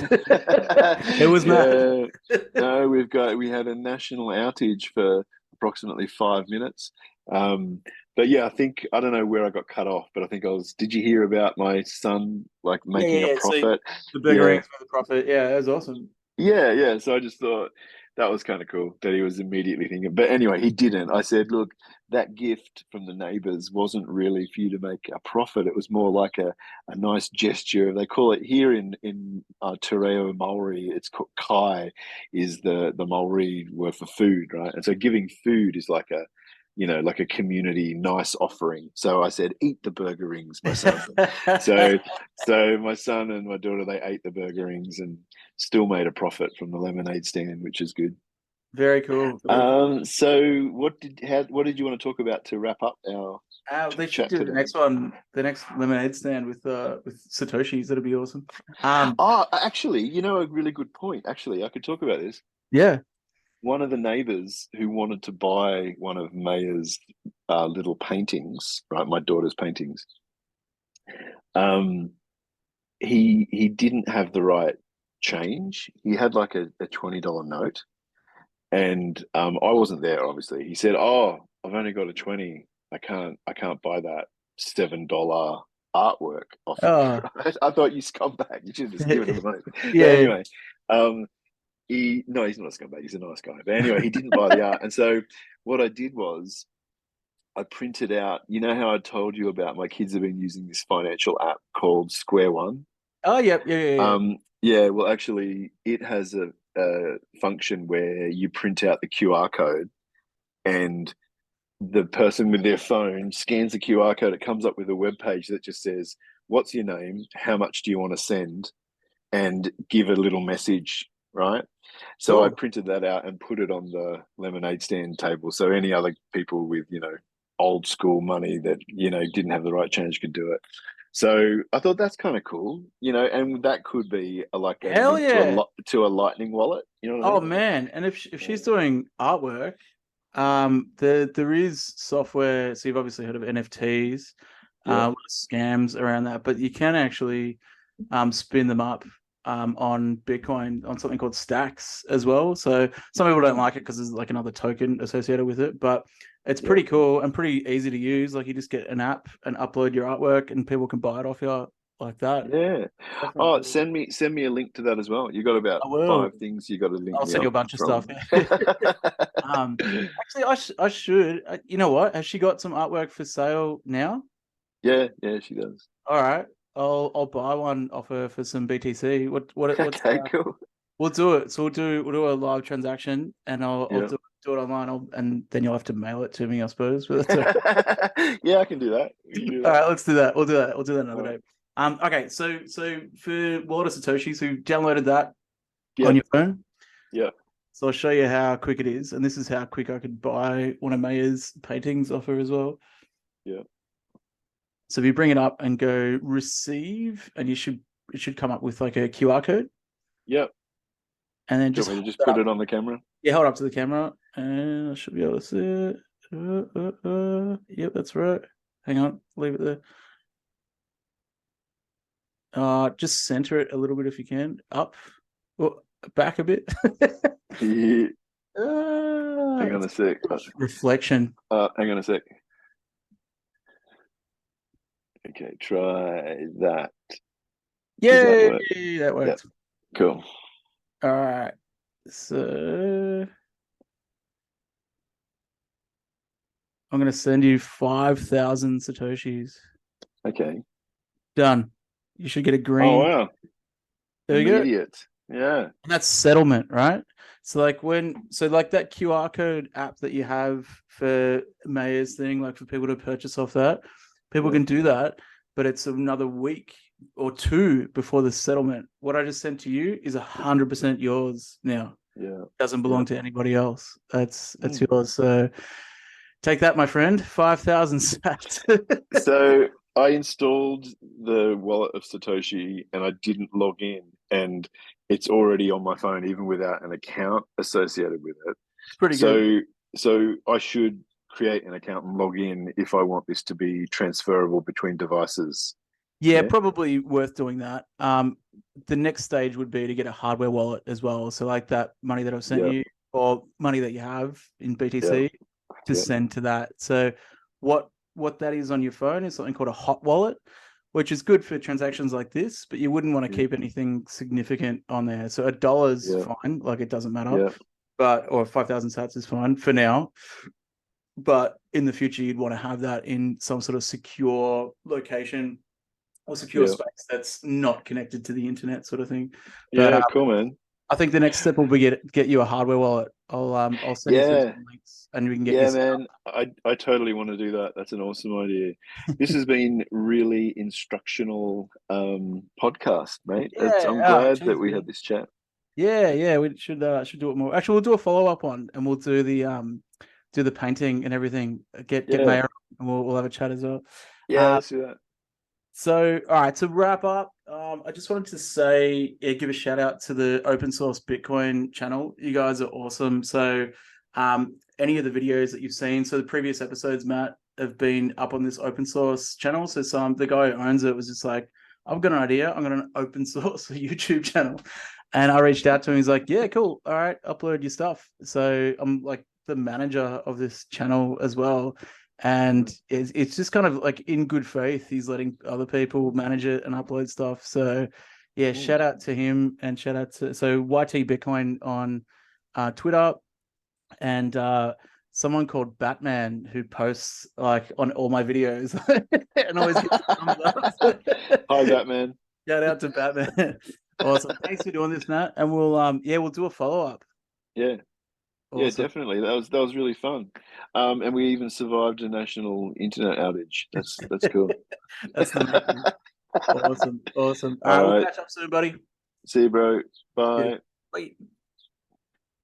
it was Matt. Yeah. No, we had a national outage for approximately 5 minutes. But yeah, I don't know where I got cut off, but I think did you hear about my son like Yeah, making yeah, a yeah. So profit? the burger Yeah. rings for the profit. Yeah, that was awesome. Yeah, yeah. So I just thought that was kind of cool that he was immediately thinking. But anyway, he didn't. I said, look, that gift from the neighbors wasn't really for you to make a profit. It was more like a nice gesture. They call it here in Te Reo Maori, it's called kai, is the Maori word for food, right? And so giving food is like like a community nice offering. So I said, eat the burger rings, my son. So so my son and my daughter, they ate the burger rings and still made a profit from the lemonade stand, which is good. Very cool. Very cool. So what did you want to talk about to wrap up our They should chat do the today? next one, the next lemonade stand with Satoshis. That'd be awesome. Oh, actually, a really good point. Actually, I could talk about this. Yeah. One of the neighbors who wanted to buy one of Maya's little paintings, right, my daughter's paintings, um, he didn't have the right change. He had like a $20 note, and I wasn't there. Obviously, he said, "Oh, I've only got a 20. I can't buy that $7 artwork off you." Oh, Right? I thought, you scumbag. You should have just given him the money. But yeah. anyway, um, no, he's not a scumbag. He's a nice guy. But anyway, he didn't buy the art, and so what I did was I printed out. You know how I told you about my kids have been using this financial app called Square One? Oh, yep. Yeah, yeah, yeah. Yeah, well, actually, it has a function where you print out the QR code, and the person with their phone scans the QR code. It comes up with a web page that just says, "What's your name? How much do you want to send?" and give a little message, right? So I Cool. printed that out and put it on the lemonade stand table. So any other people with, old school money that, didn't have the right change could do it. So I thought that's kind of cool, and that could be like a Hell link to yeah. to a Lightning wallet. You know what I Oh mean? man. And if Yeah. she's doing artwork, there is software. So you've obviously heard of NFTs, Yeah. scams around that, but you can actually spin them up on Bitcoin on something called Stacks as well. So some people don't like it because there's like another token associated with it, but it's Yeah. pretty cool and pretty easy to use. Like you just get an app and upload your artwork, and people can buy it off you like that. Yeah. Definitely Oh, cool. send me a link to that as well. You got about I will. 5 things you got to link I'll me send you up a bunch of stuff. from. um, actually, I should. You know what? Has she got some artwork for sale now? Yeah, yeah, she does. All right, I'll buy one off her for some BTC. What's Okay, cool. we'll do it. So we'll do a live transaction, and I'll Yeah. do it online. And then you'll have to mail it to me, I suppose. But that's all right. Yeah, I can do that. We can do All that. right, let's do that. We'll do that. We'll do that All another right. day. Okay. So for Wallet of Satoshi, so you downloaded that on Yep. your phone. Yep. So I'll show you how quick it is, and this is how quick I could buy one of Maya's paintings off her as well. Yep. So if you bring it up and go receive, and it should come up with like a QR code, Yep. and then Do you just want me hold to just it put up. it on the camera? Yeah, hold up to the camera, and I should be able to see it. Yep, that's right. Hang on, leave it there. Just center it a little bit if you can, up, or back a bit. Yeah. Hang on a sec. Reflection. Hang on a sec. Okay, try that. Does that work? Yay! That worked. Yep. Cool. All right. So I'm going to send you 5,000 Satoshis. Okay. Done. You should get a green. Oh, wow. There you go. Immediate. Yeah. And that's settlement, right? So like that QR code app that you have for Mayer's thing, like for people to purchase off that, people can do that, but it's another week or two before the settlement. What I just sent to you is 100% yours now. Yeah. It doesn't belong to anybody else. That's yours. So take that, my friend. 5,000 sat. So I installed the wallet of Satoshi and I didn't log in, and it's already on my phone even without an account associated with it. Pretty good. So I should create an account and log in if I want this to be transferable between devices. Yeah, probably worth doing that. The next stage would be to get a hardware wallet as well. So like that money that I've sent you or money that you have in BTC to send to that. So what that is on your phone is something called a hot wallet, which is good for transactions like this, but you wouldn't want to keep anything significant on there. So $1 is fine, like it doesn't matter. Or 5,000 sats is fine for now. But in the future, you'd want to have that in some sort of secure location or secure space that's not connected to the internet, sort of thing. But, cool, man. I think the next step will be get you a hardware wallet. I'll send you through some links and we can get you. Man, I totally want to do that. That's an awesome idea. This has been really instructional podcast, mate. I'm glad that we had this chat. Yeah, we should do it more. Actually, we'll do a follow-up on and we'll do the painting and everything. Get Mayor and we'll have a chat as well. Yeah, let's do that. So, all right, to wrap up, I just wanted to say, give a shout out to the open source Bitcoin channel. You guys are awesome. So, any of the videos that you've seen, so the previous episodes, Matt, have been up on this open source channel. So, the guy who owns it was just like, I've got an idea. I'm going to open source a YouTube channel. And I reached out to him. He's like, yeah, cool. All right, upload your stuff. So, I'm like the manager of this channel as well. And it's just kind of like in good faith, he's letting other people manage it and upload stuff. So yeah, shout out to him and shout out to YT Bitcoin on Twitter, and someone called Batman who posts like on all my videos and always gets thumbs up. Hi Batman. Shout out to Batman. Awesome. Thanks for doing this, Matt. And we'll do a follow-up. Yeah. Awesome. Yeah, definitely. That was really fun. And we even survived a national internet outage. That's cool. That's the awesome. All right, we'll catch up soon, buddy. See you, bro. Bye. Yeah. Bye.